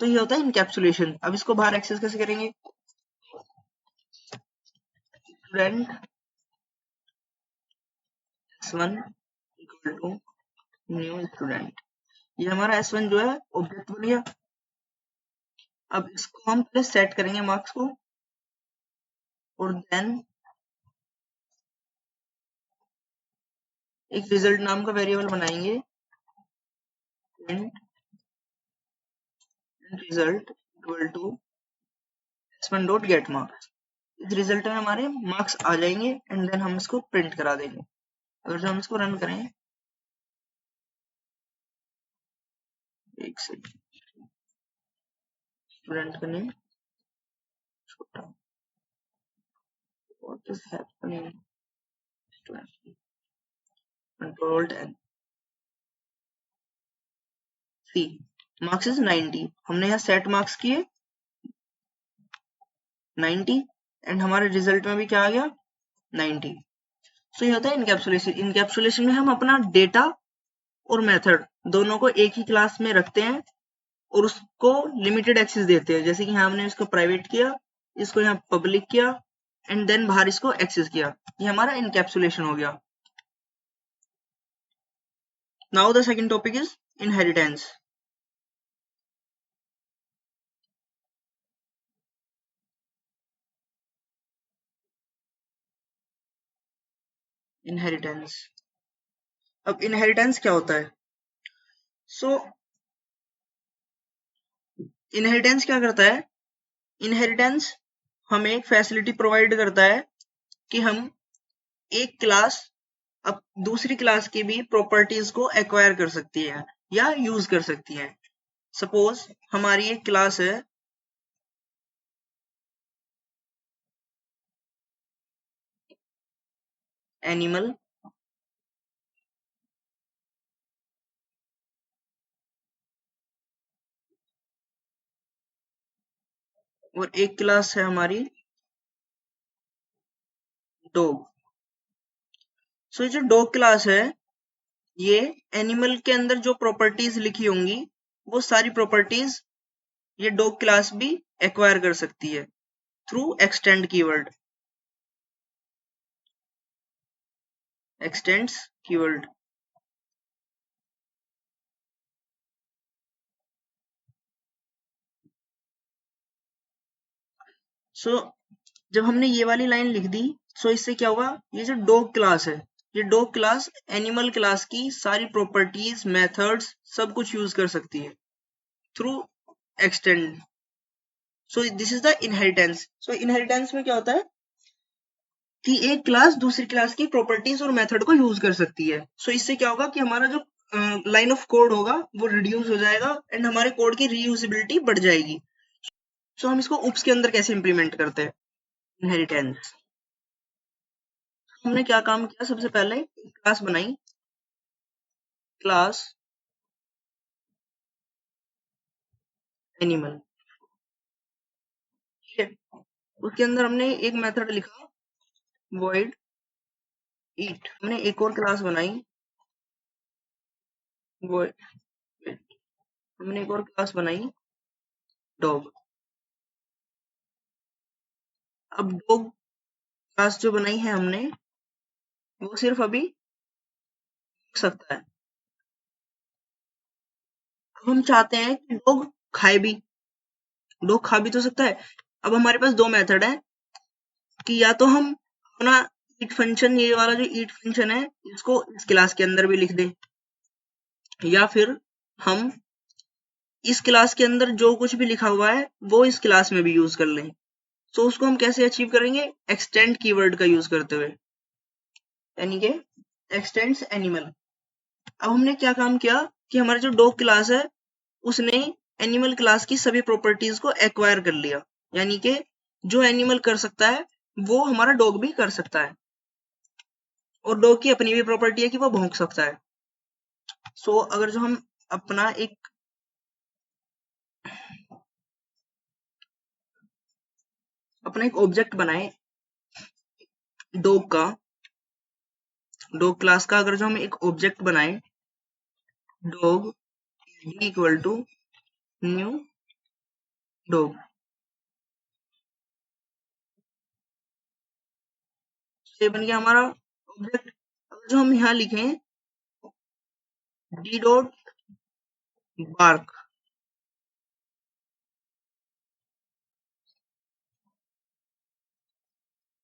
तो ये होता है इनकैप्सुलेशन। अब इसको बाहर एक्सेस कैसे करेंगे, student s1 equal to new student, ये हमारा s1 जो है ऑब्जेक्ट बन गया। अब इसको हम पहले सेट करेंगे मार्क्स को, और देन एक रिजल्ट नाम का वेरिएबल बनाएंगे, int result equal to s1 dot get marks. इस रिजल्ट में हमारे मार्क्स आ जाएंगे, एंड देन हम इसको प्रिंट करा देंगे। अगर जो हम इसको रन करें, एक सेकंड, स्टूडेंट का नेम छोटा, what is happening, student control N C, marks is 90। हमने यहाँ सेट मार्क्स किए 90, एंड हमारे रिजल्ट में भी क्या आ गया 90। सो ये होता है इनकैप्सुलेशन। इनकैप्सुलेशन में हम अपना डेटा और मेथड दोनों को एक ही क्लास में रखते हैं और उसको लिमिटेड एक्सेस देते हैं। जैसे कि यहाँ हमने इसको प्राइवेट किया, इसको यहाँ पब्लिक किया, एंड देन बाहर इसको एक्सेस किया। ये हमारा इनकैप्सुलेशन हो गया। Now the second topic is inheritance. Inheritance, अब इनहेरिटेंस क्या होता है? सो इनहेरिटेंस क्या करता है? इनहेरिटेंस हमें एक फैसिलिटी प्रोवाइड करता है कि हम एक क्लास अब दूसरी क्लास की भी प्रॉपर्टीज को एक्वायर कर सकती है या यूज कर सकती है। सपोज हमारी एक क्लास है एनिमल, और एक क्लास है हमारी डॉग। सो ये जो डॉग क्लास है, ये एनिमल के अंदर जो प्रॉपर्टीज लिखी होंगी वो सारी प्रॉपर्टीज ये डॉग क्लास भी एक्वायर कर सकती है through extend keyword, extends keyword. So जब हमने ये वाली लाइन लिख दी, सो इससे क्या हुआ, ये जो डॉग क्लास है, ये डॉग क्लास एनिमल क्लास की सारी प्रॉपर्टीज, मेथड्स, सब कुछ यूज कर सकती है through extend. So this is the inheritance. So inheritance में क्या होता है कि एक क्लास दूसरी क्लास की प्रॉपर्टीज और मेथड को यूज कर सकती है। सो इससे क्या होगा कि हमारा जो लाइन ऑफ कोड होगा वो रिड्यूस हो जाएगा, एंड हमारे कोड की रीयूजेबिलिटी बढ़ जाएगी। सो हम इसको उप्स के अंदर कैसे इंप्लीमेंट करते हैं इनहेरिटेंस? हमने क्या काम किया, सबसे पहले क्लास बनाई, क्लास एनिमल, ठीक है। उसके अंदर हमने एक मेथड लिखा void eat। हमने एक और क्लास बनाई void, हमने एक और क्लास बनाई dog। अब dog क्लास जो बनाई है हमने, वो सिर्फ अभी हो सकता है। अब हम चाहते हैं कि डॉग खाए भी, डॉग खा भी तो सकता है। अब हमारे पास दो मेथड है कि या तो हम अपना ईट फंक्शन, ये वाला जो ईट फंक्शन है, इसको इस क्लास के अंदर भी लिख दें, या फिर हम इस क्लास के अंदर जो कुछ भी लिखा हुआ है वो इस क्लास में भी यूज कर लें। तो उसको हम कैसे अचीव करेंगे? एक्सटेंड कीवर्ड का यूज करते हुए, यानी कि एक्सटेंड्स एनिमल। अब हमने क्या काम किया कि हमारा जो डॉग क्लास है उसने एनिमल क्लास की सभी प्रॉपर्टीज को एक्वायर कर लिया, यानी कि जो एनिमल कर सकता है वो हमारा डॉग भी कर सकता है, और डॉग की अपनी भी प्रॉपर्टी है कि वो भौंक सकता है। सो अगर जो हम अपना एक ऑब्जेक्ट बनाए डॉग का, डॉग क्लास का, अगर जो हम एक ऑब्जेक्ट बनाए dog equal to new dog, ये बन गया हमारा ऑब्जेक्ट। अगर जो हम यहाँ लिखें D dot bark,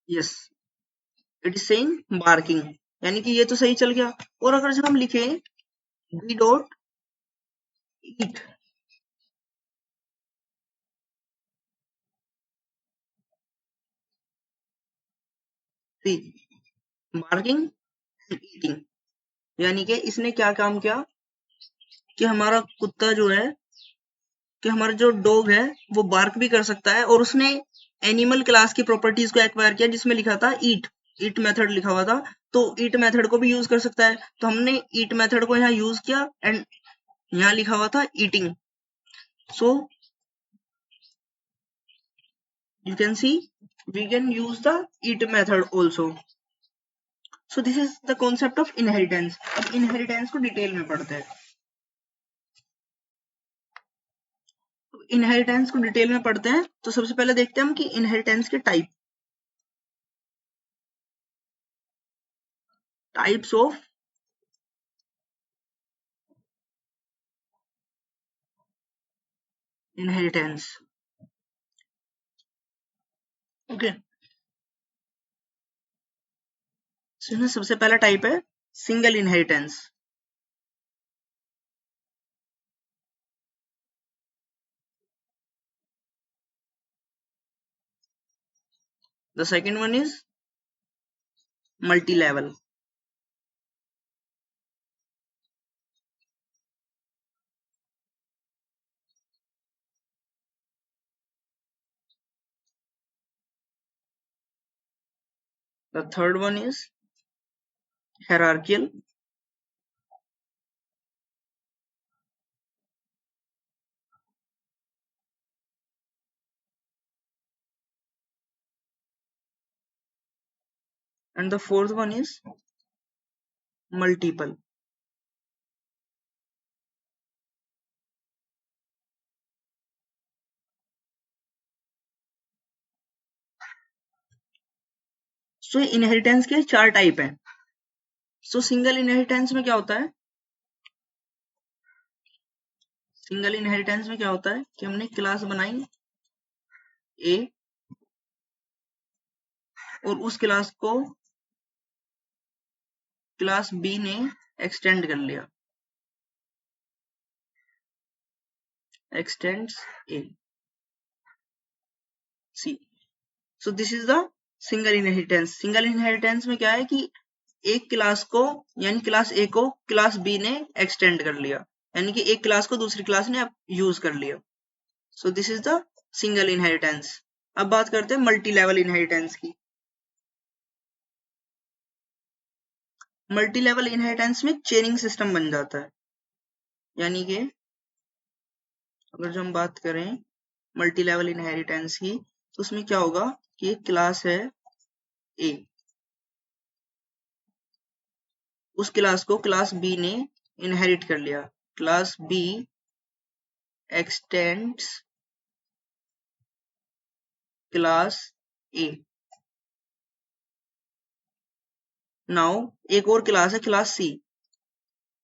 yes it is saying barking, यानी कि ये तो सही चल गया। और अगर जो हम लिखें D dot eat, see barking and eating, यानी कि इसने क्या काम किया कि हमारा कुत्ता जो है, कि हमारा जो डॉग है वो बार्क भी कर सकता है, और उसने एनिमल क्लास की प्रॉपर्टीज को एक्वायर किया जिसमें लिखा था ईट, ईट मेथड लिखा हुआ था, तो ईट मेथड को भी यूज कर सकता है। तो हमने ईट मेथड को यहाँ यूज किया एंड यहाँ लिखा हुआ था eating. So you can see we can use the eat method also. So this is the concept of inheritance. अब inheritance को डिटेल में पढ़ते हैं। इनहेरिटेंस को डिटेल में पढ़ते हैं तो सबसे पहले देखते हैं हम कि इनहेरिटेंस के टाइप्स ऑफ इनहेरिटेंस। ओके, सबसे पहला टाइप है single inheritance. The second one is multi level. The third one is hierarchical. And the fourth one is multiple. So inheritance के चार टाइप हैं। सो सिंगल इनहेरिटेंस में क्या होता है? सिंगल इनहेरिटेंस में क्या होता है कि हमने क्लास बनाई ए और उस क्लास को क्लास बी ने एक्सटेंड कर लिया, extends A C. So this is the single inheritance. Single inheritance में क्या है कि एक क्लास को, यानी क्लास ए को क्लास बी ने एक्सटेंड कर लिया, यानी कि एक क्लास को दूसरी क्लास ने यूज कर लिया। सो this is the single inheritance. अब बात करते हैं मल्टी लेवल इनहेरिटेंस की। मल्टी लेवल इनहेरिटेंस में चेनिंग सिस्टम बन जाता है, यानी कि अगर जो हम बात करें मल्टी लेवल इनहेरिटेंस की तो उसमें क्या होगा कि एक क्लास है ए, उस क्लास को क्लास बी ने इनहेरिट कर लिया, class B extends class A. Now एक और क्लास है class C,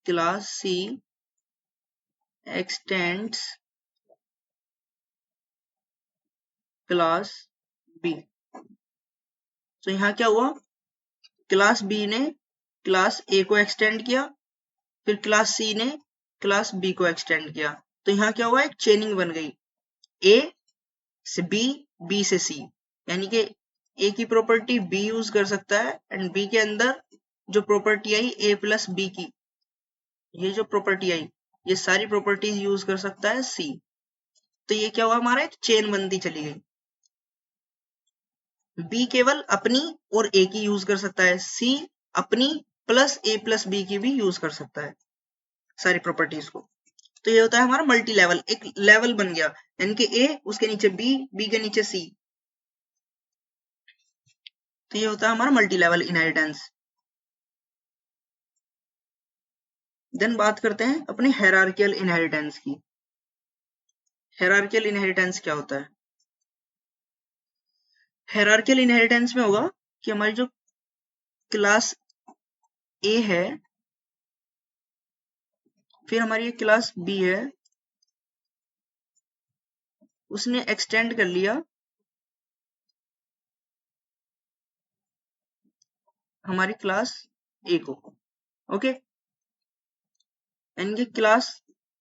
class C extends class B. तो यहाँ क्या हुआ, क्लास बी ने क्लास ए को एक्सटेंड किया, फिर क्लास सी ने क्लास बी को एक्सटेंड किया, तो यहाँ क्या हुआ, एक चेनिंग बन गई, ए से बी, बी से सी, यानी कि ए की प्रॉपर्टी बी यूज कर सकता है एंड बी के अंदर जो प्रॉपर्टी आई ए प्लस बी की, ये जो प्रॉपर्टी आई, ये सारी प्रॉपर्टीज यूज कर सकता है सी। तो ये क्या हुआ, हमारा एक चेन बनती चली गई। बी केवल अपनी और ए की यूज कर सकता है, सी अपनी प्लस ए प्लस बी की भी यूज कर सकता है सारी प्रॉपर्टीज को। तो ये होता है हमारा मल्टी लेवल, एक लेवल बन गया, यानी कि ए उसके नीचे बी, बी के नीचे सी। तो ये होता है हमारा मल्टी लेवल इनहेरिटेंस। देन बात करते हैं अपने हायरार्कियल इनहेरिटेंस की। हायरार्कियल इनहेरिटेंस क्या होता है? हायरार्कियल इनहेरिटेंस में होगा कि हमारी जो क्लास ए है, फिर हमारी क्लास बी है, उसने एक्सटेंड कर लिया हमारी क्लास ए को। ओके, यानी कि क्लास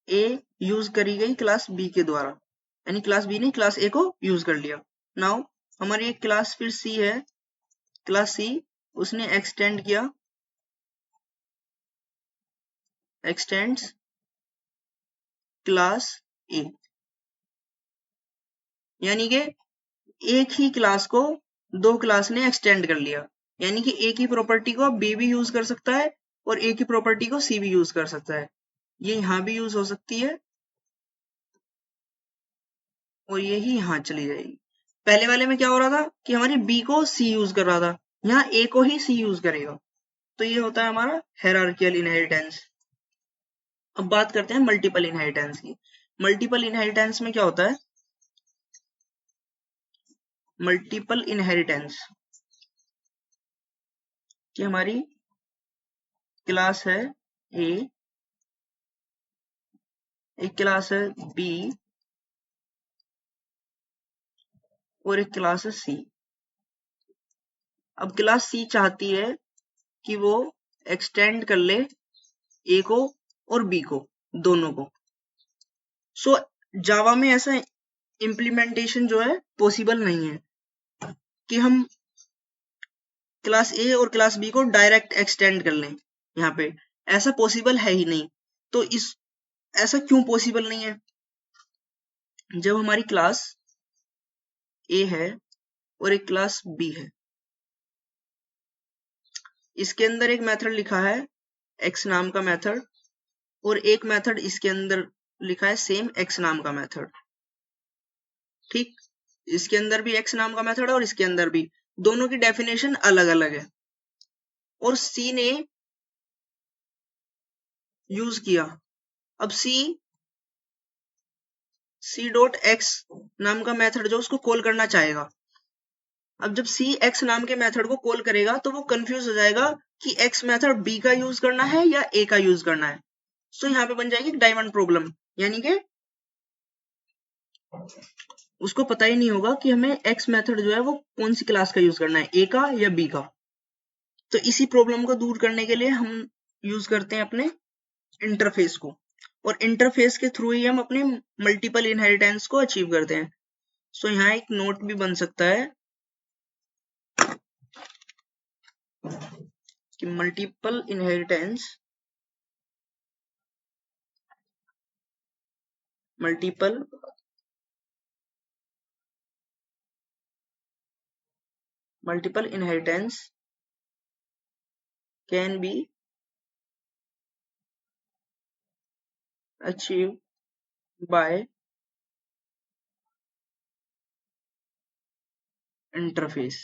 ए यूज करी गई क्लास बी के द्वारा, यानी क्लास बी ने क्लास ए को यूज कर लिया। नाउ हमारी एक क्लास फिर सी है, क्लास सी उसने एक्सटेंड किया, एक्सटेंड्स क्लास ए, यानी कि एक ही क्लास को दो क्लास ने एक्सटेंड कर लिया, यानी कि एक ही प्रॉपर्टी को बी भी यूज कर सकता है और एक ही प्रॉपर्टी को सी भी यूज कर सकता है। ये यहां भी यूज हो सकती है और यही यहां चली जाएगी। पहले वाले में क्या हो रहा था कि हमारी बी को सी यूज कर रहा था, यहाँ ए को ही सी यूज करेगा। तो ये होता है हमारा हायरार्कियल इनहेरिटेंस। अब बात करते हैं मल्टीपल इनहेरिटेंस की। मल्टीपल इनहेरिटेंस में क्या होता है? मल्टीपल इनहेरिटेंस कि हमारी क्लास है ए, एक क्लास है बी और एक क्लास है सी। अब क्लास सी चाहती है कि वो एक्सटेंड कर ले ए को और बी को, दोनों को। सो जावा में ऐसा इम्प्लीमेंटेशन जो है पॉसिबल नहीं है कि हम क्लास ए और क्लास बी को डायरेक्ट एक्सटेंड कर लें, यहाँ पे ऐसा पॉसिबल है ही नहीं। तो इस ऐसा क्यों पॉसिबल नहीं है? जब हमारी क्लास ए है और एक क्लास बी है, इसके अंदर एक मेथड लिखा है x नाम का मेथड और एक मेथड इसके अंदर लिखा है सेम x नाम का मेथड। ठीक, इसके अंदर भी x नाम का मेथड है और इसके अंदर भी, दोनों की डेफिनेशन अलग अलग है। और C ने यूज किया, अब C डॉट x नाम का मेथड जो उसको कॉल करना चाहेगा। अब जब C x नाम के मेथड को कॉल करेगा तो वो कंफ्यूज हो जाएगा कि x मेथड B का यूज करना है या A का यूज करना है। सो यहाँ पे बन जाएगी डायमंड प्रॉब्लम, यानी कि उसको पता ही नहीं होगा कि हमें x मेथड जो है वो कौन सी क्लास का यूज करना है, A का या B का। तो इसी प्रॉब्लम को दूर करने के लिए हम यूज करते हैं अपने इंटरफेस को, और इंटरफेस के थ्रू ही हम अपने मल्टीपल इनहेरिटेंस को अचीव करते हैं। सो यहाँ एक नोट भी बन सकता है कि multiple inheritance, multiple inheritance can be achieved by interface।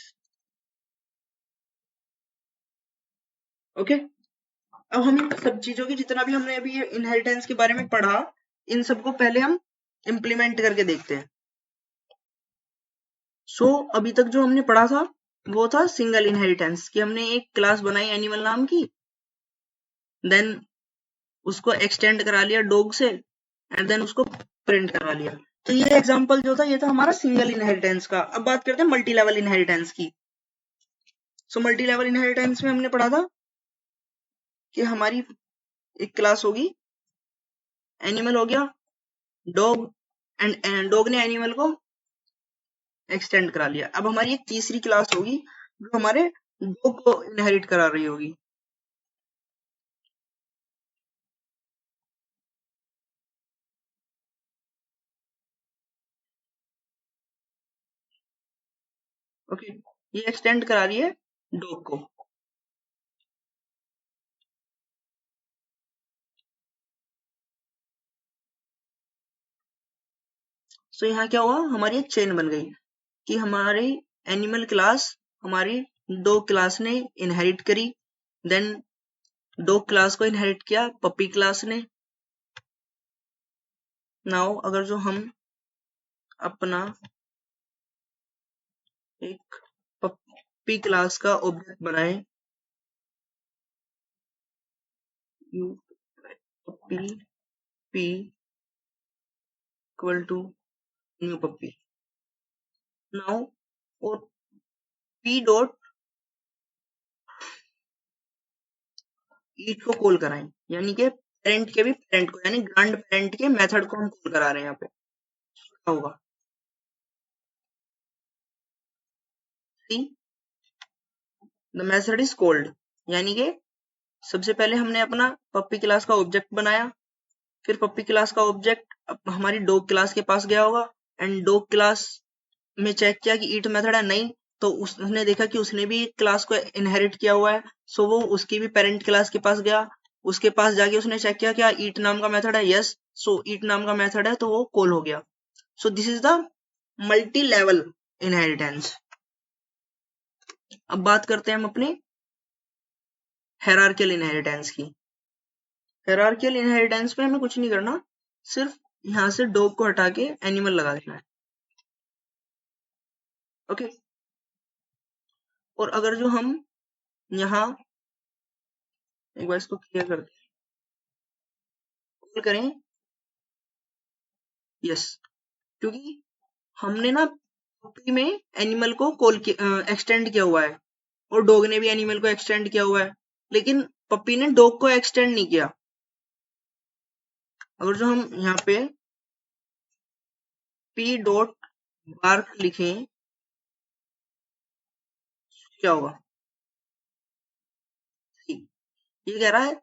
Okay, अब हम इन सब चीजों की, जितना भी हमने अभी इनहेरिटेंस के बारे में पढ़ा, इन सबको पहले हम इम्प्लीमेंट करके देखते हैं। सो अभी तक जो हमने पढ़ा था वो था सिंगल इनहेरिटेंस, कि हमने एक क्लास बनाई एनिमल नाम की, देन उसको एक्सटेंड करा लिया डॉग से एंड देन उसको प्रिंट करा लिया। तो ये एग्जांपल जो था ये था हमारा सिंगल इनहेरिटेंस का। अब बात करते हैं मल्टी लेवल इनहेरिटेंस की। सो मल्टी लेवल इनहेरिटेंस में हमने पढ़ा था कि हमारी एक क्लास होगी, एनिमल हो गया, डॉग, एंड डॉग ने एनिमल को एक्सटेंड करा लिया। अब हमारी एक तीसरी क्लास होगी जो हमारे डॉग को इनहेरिट करा रही होगी। ओके, ये एक्सटेंड करा रही है डॉग को। सो यहाँ क्या हुआ, हमारी एक चेन बन गई कि हमारी एनिमल क्लास हमारी डॉग क्लास ने इनहेरिट करी, देन डॉग क्लास को इनहेरिट किया पपी क्लास ने। नाउ अगर जो हम अपना एक पपी क्लास का ऑब्जेक्ट बनाए, you puppy P equal to new puppy, now और पी डॉट ईच को कॉल कराएं, यानी कि पेरेंट के भी पेरेंट को, यानी ग्रैंड पेरेंट के मेथड को हम कॉल करा रहे हैं। यहाँ पे क्या होगा, see the method is called, यानी कि सबसे पहले हमने अपना पप्पी क्लास का ऑब्जेक्ट बनाया, फिर पप्पी क्लास का ऑब्जेक्ट हमारी डॉग क्लास के पास गया होगा, एंड डॉग क्लास में चेक किया कि ईट मेथड है, नहीं तो उसने देखा कि उसने भी क्लास को इनहेरिट किया हुआ है, सो वो उसकी भी पेरेंट क्लास के पास गया, उसके पास जाके उसने चेक किया क्या ईट नाम का मेथड है, यस, सो ईट नाम का मेथड है तो वो कॉल हो गया। सो this is the multi level inheritance. अब बात करते हैं हम अपनी हायरार्कियल इनहेरिटेंस की। हायरार्कियल इनहेरिटेंस में हमें कुछ नहीं करना, सिर्फ यहां से डॉग को हटा के एनिमल लगा देना है। ओके, और अगर जो हम यहाँ एक बार इसको क्लियर करते हैं, कॉल करें यस, क्योंकि हमने ना पपी में एनिमल को कॉल एक्सटेंड किया हुआ है, और डॉग ने भी एनिमल को एक्सटेंड किया हुआ है, लेकिन पपी ने डॉग को एक्सटेंड नहीं किया। अगर जो हम यहाँ पे पी डॉट बार्क लिखें, क्या होगा, ये कह रहा है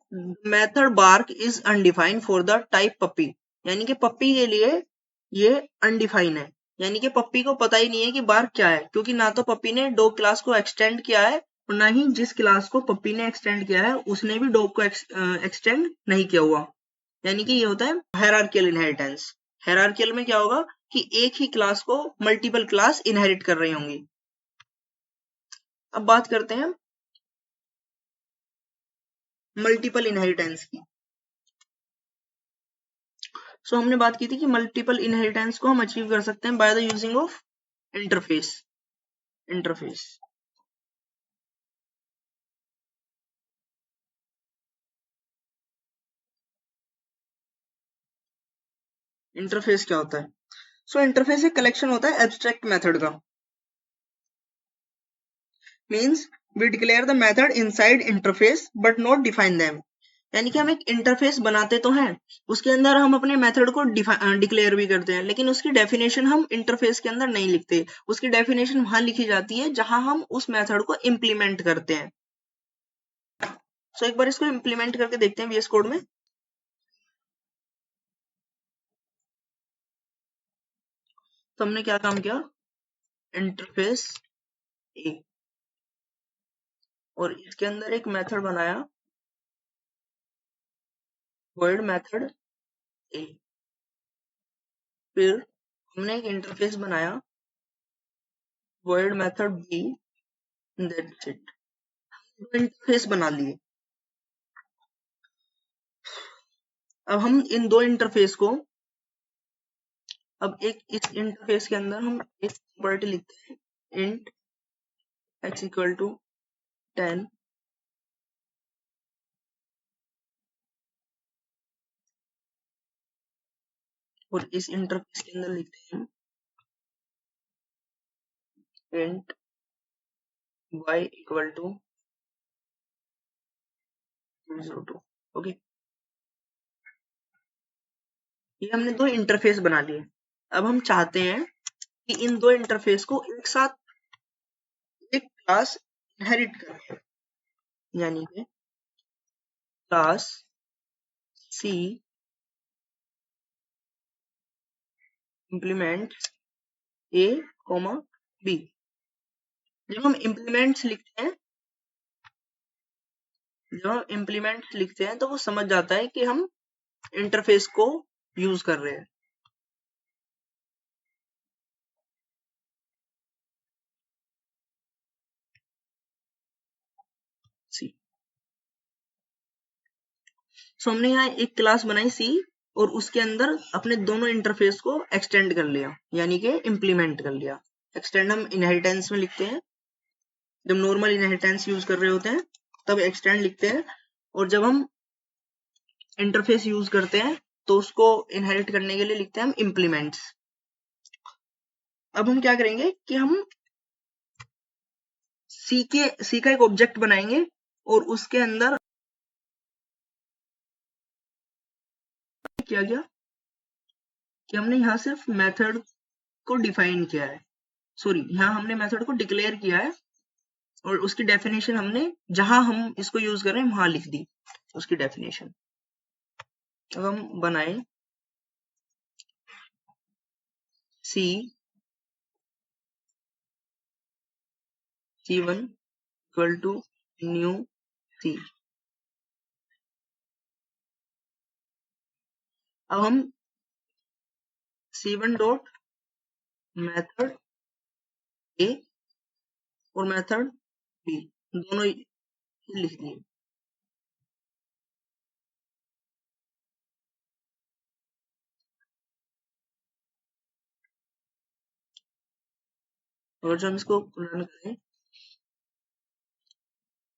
method bark is undefined for the type puppy, यानी कि पप्पी के लिए ये अनडिफाइन है, यानी कि पप्पी को पता ही नहीं है कि बार्क क्या है, क्योंकि ना तो पप्पी ने डॉग क्लास को एक्सटेंड किया है, और ना ही जिस क्लास को पप्पी ने एक्सटेंड किया है उसने भी डॉग को एक्सटेंड नहीं किया हुआ। यानी कि ये होता है हायरार्कियल इनहेरिटेंस। हायरार्कियल में क्या होगा कि एक ही क्लास को मल्टीपल क्लास इनहेरिट कर रही होंगी। अब बात करते हैं मल्टीपल इनहेरिटेंस की। सो हमने बात की थी कि मल्टीपल इनहेरिटेंस को हम अचीव कर सकते हैं by the using of interface. Interface interface क्या होता है? सो इंटरफेस एक कलेक्शन होता है एब्स्ट्रैक्ट मेथड का। Means we declare the method inside interface but not define them, यानी कि हम एक इंटरफेस बनाते तो हैं, उसके अंदर हम अपने मेथड को डिक्लेयर भी करते हैं, लेकिन उसकी डेफिनेशन हम इंटरफेस के अंदर नहीं लिखते। उसकी डेफिनेशन वहां लिखी जाती है जहां हम उस मेथड को इम्प्लीमेंट करते हैं। सो एक बार इसको इम्प्लीमेंट करके देखते हैं VS कोड में। तो हमने क्या काम किया, इंटरफेस ए, और इसके अंदर एक मेथड बनाया void मेथड ए, फिर हमने एक इंटरफेस बनाया void method B, that's it. दो इंटरफेस बना लिए। अब हम इन दो इंटरफेस को, अब एक इस इंटरफेस के अंदर हम एक प्रॉपर्टी लिखते हैं इंट x इक्वल टू 10, और इस इंटरफेस के अंदर लिखते हैं int y equal to 202। Okay, ये हमने दो इंटरफेस बना लिए। अब हम चाहते हैं कि इन दो इंटरफेस को एक साथ एक क्लास इनहेरिट करे, यानी कि क्लास सी इंप्लीमेंट ए कॉमा बी। जब हम इंप्लीमेंट्स लिखते हैं तो वो समझ जाता है कि हम इंटरफेस को यूज कर रहे हैं। सी, सो हमने यहाँ एक क्लास बनाई सी और उसके अंदर अपने दोनों इंटरफेस को एक्सटेंड कर लिया, यानी कि इंप्लीमेंट कर लिया। एक्सटेंड हम इनहेरिटेंस में लिखते हैं, जब नॉर्मल इनहेरिटेंस यूज कर रहे होते हैं तब एक्सटेंड लिखते हैं, और जब हम इंटरफेस यूज करते हैं तो उसको इनहेरिट करने के लिए लिखते हैं हम इंप्लीमेंट्स। अब हम क्या करेंगे कि हम सी का एक ऑब्जेक्ट बनाएंगे और उसके अंदर क्या किया कि हमने यहाँ सिर्फ मेथड को डिफाइन किया है, सॉरी यहाँ हमने मेथड को डिक्लेयर किया है और उसकी डेफिनेशन हमने जहां हम इसको यूज कर रहे हैं वहां लिख दी उसकी डेफिनेशन। अब हम बनाए C1 equal to new C। अब हम C1 डॉट मेथड ए और मेथड बी दोनों लिख दिए। और जब हम इसको रन करें,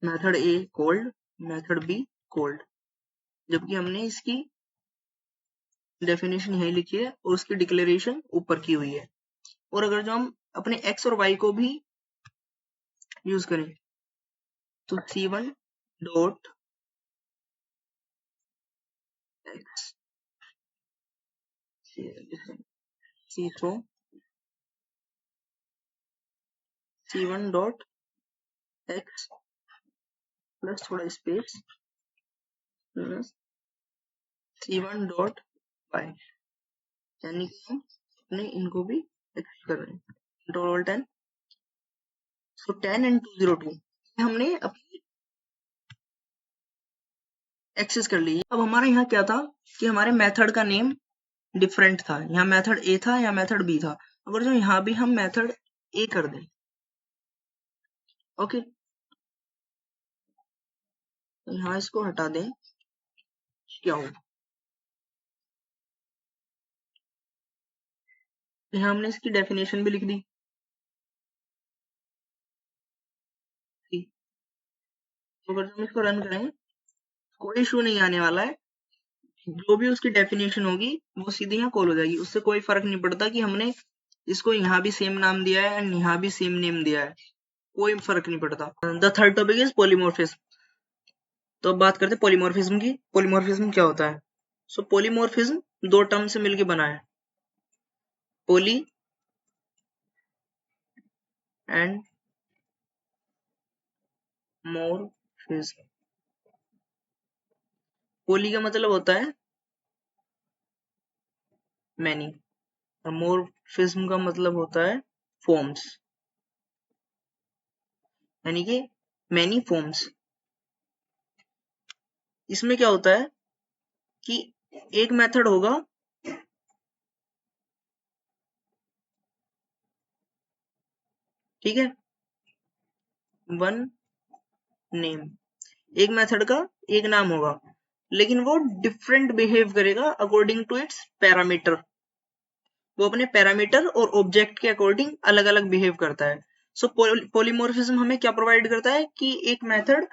method A called, method B called, जबकि हमने इसकी डेफिनेशन यही लिखी है और उसकी डिक्लेरेशन ऊपर की हुई है। और अगर जो हम अपने x और y को भी यूज करें तो C1 dot x C1 dot x plus थोड़ा space plus C1 dot y, यानी कि हम अपने इनको भी एक्सेस कर रहे हैं। कंट्रोल 10, सो 10 and 202 हमने अपनी एक्सेस कर ली। अब हमारे यहाँ क्या था कि हमारे मेथड का नेम डिफरेंट था, यहाँ मेथड ए था, यहाँ मेथड बी था। अगर जो यहाँ भी हम मेथड ए कर दें, ओके, यहाँ इसको हटा दें, क्या हो, यहाँ हमने इसकी डेफिनेशन भी लिख दी। तो अगर हम इसको रन करें कोई इशू नहीं आने वाला है, जो भी उसकी डेफिनेशन होगी वो सीधे यहाँ कॉल हो जाएगी, उससे कोई फर्क नहीं पड़ता कि हमने इसको यहाँ भी सेम नाम दिया है एंड यहाँ भी सेम नेम दिया है, कोई फर्क नहीं पड़ता। The third topic is polymorphism. तो अब बात करते हैं पॉलीमॉर्फिज्म की। पॉलीमॉर्फिज्म क्या होता है? सो पॉलीमॉर्फिज्म दो टर्म से मिलकर बना है, पोली एंड मॉर्फिज्म। पोली का मतलब होता है मैनी और मॉर्फिज्म का मतलब होता है फॉर्म्स, यानी कि मैनी फॉर्म्स। इसमें क्या होता है कि एक मेथड होगा ठीक है, वन नेम, एक मेथड का एक नाम होगा, लेकिन वो डिफरेंट बिहेव करेगा अकॉर्डिंग टू इट्स पैरामीटर। वो अपने पैरामीटर और ऑब्जेक्ट के अकॉर्डिंग अलग अलग बिहेव करता है। सो पॉलीमॉर्फिज्म हमें क्या प्रोवाइड करता है कि एक मेथड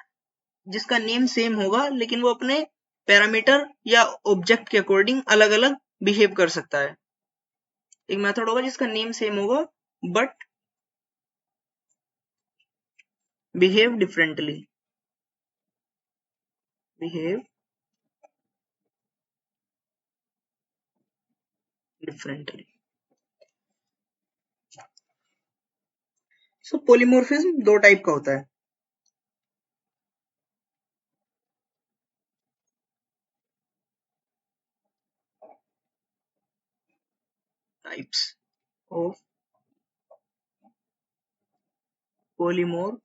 जिसका नेम सेम होगा लेकिन वो अपने पैरामीटर या ऑब्जेक्ट के अकॉर्डिंग अलग अलग बिहेव कर सकता है। एक मेथड होगा जिसका नेम सेम होगा but behave differently, behave differently. So polymorphism दो टाइप का होता है, types of polymorphism.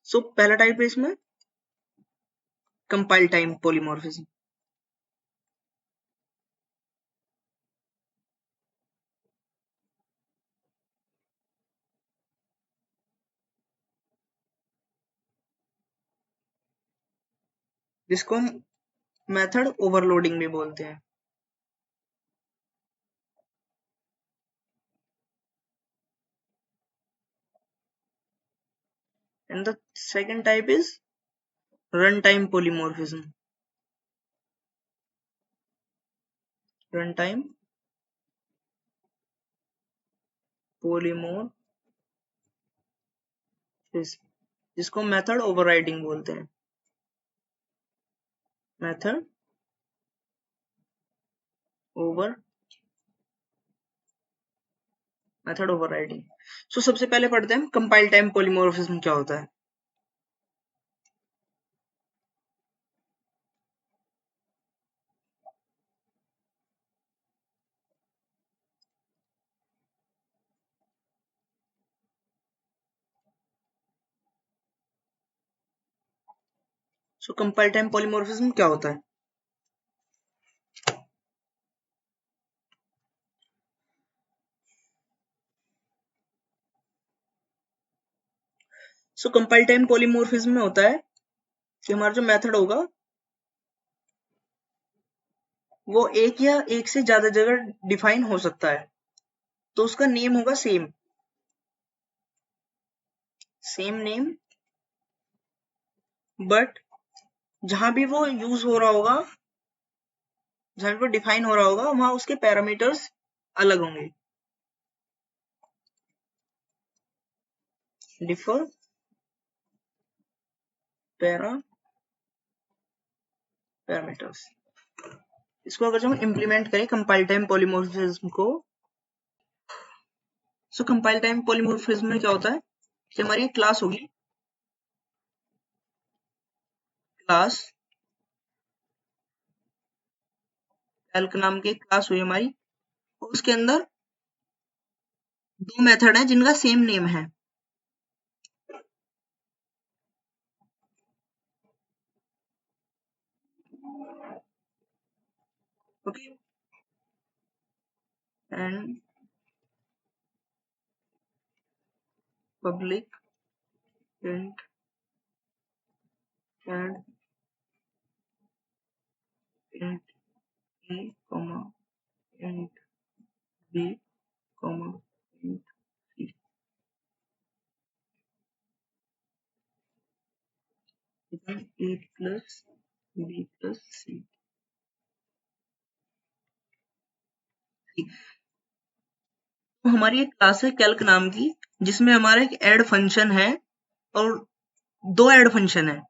So पहला टाइप है इसमें compile time polymorphism. जिसको हम मेथड ओवरलोडिंग भी बोलते हैं. And the second type is runtime polymorphism. Runtime polymorphism, जिसको मेथड ओवरराइडिंग बोलते हैं. Method overriding. सो सबसे पहले पढ़ते हैं कंपाइल टाइम पॉलीमॉर्फिज्म क्या होता है. सो कंपाइल टाइम पॉलीमॉर्फिज्म क्या होता है. सो कंपाइल टाइम पॉलीमॉर्फिज्म में होता है कि हमारा जो मेथड होगा वो एक या एक से ज्यादा जगह डिफाइन हो सकता है, तो उसका नेम होगा सेम नेम, बट जहां भी वो यूज हो रहा होगा, जहां भी वो डिफाइन हो रहा होगा, वहां उसके पैरामीटर्स अलग होंगे. Differ parameters. इसको अगर हम इंप्लीमेंट करें कंपाइल टाइम पॉलीमॉर्फिज्म को, सो कंपाइल टाइम पॉलीमॉर्फिज्म में क्या होता है कि हमारी एक क्लास होगी, क्लास कैल्क नाम की क्लास हुई हमारी, और उसके अंदर दो मेथड हैं जिनका सेम नेम है. Okay, and public int and int a comma int b comma int c. a plus b plus c. तो हमारी एक क्लास है कैल्क नाम की, जिसमें हमारा एक ऐड फंक्शन है और दो ऐड फंक्शन है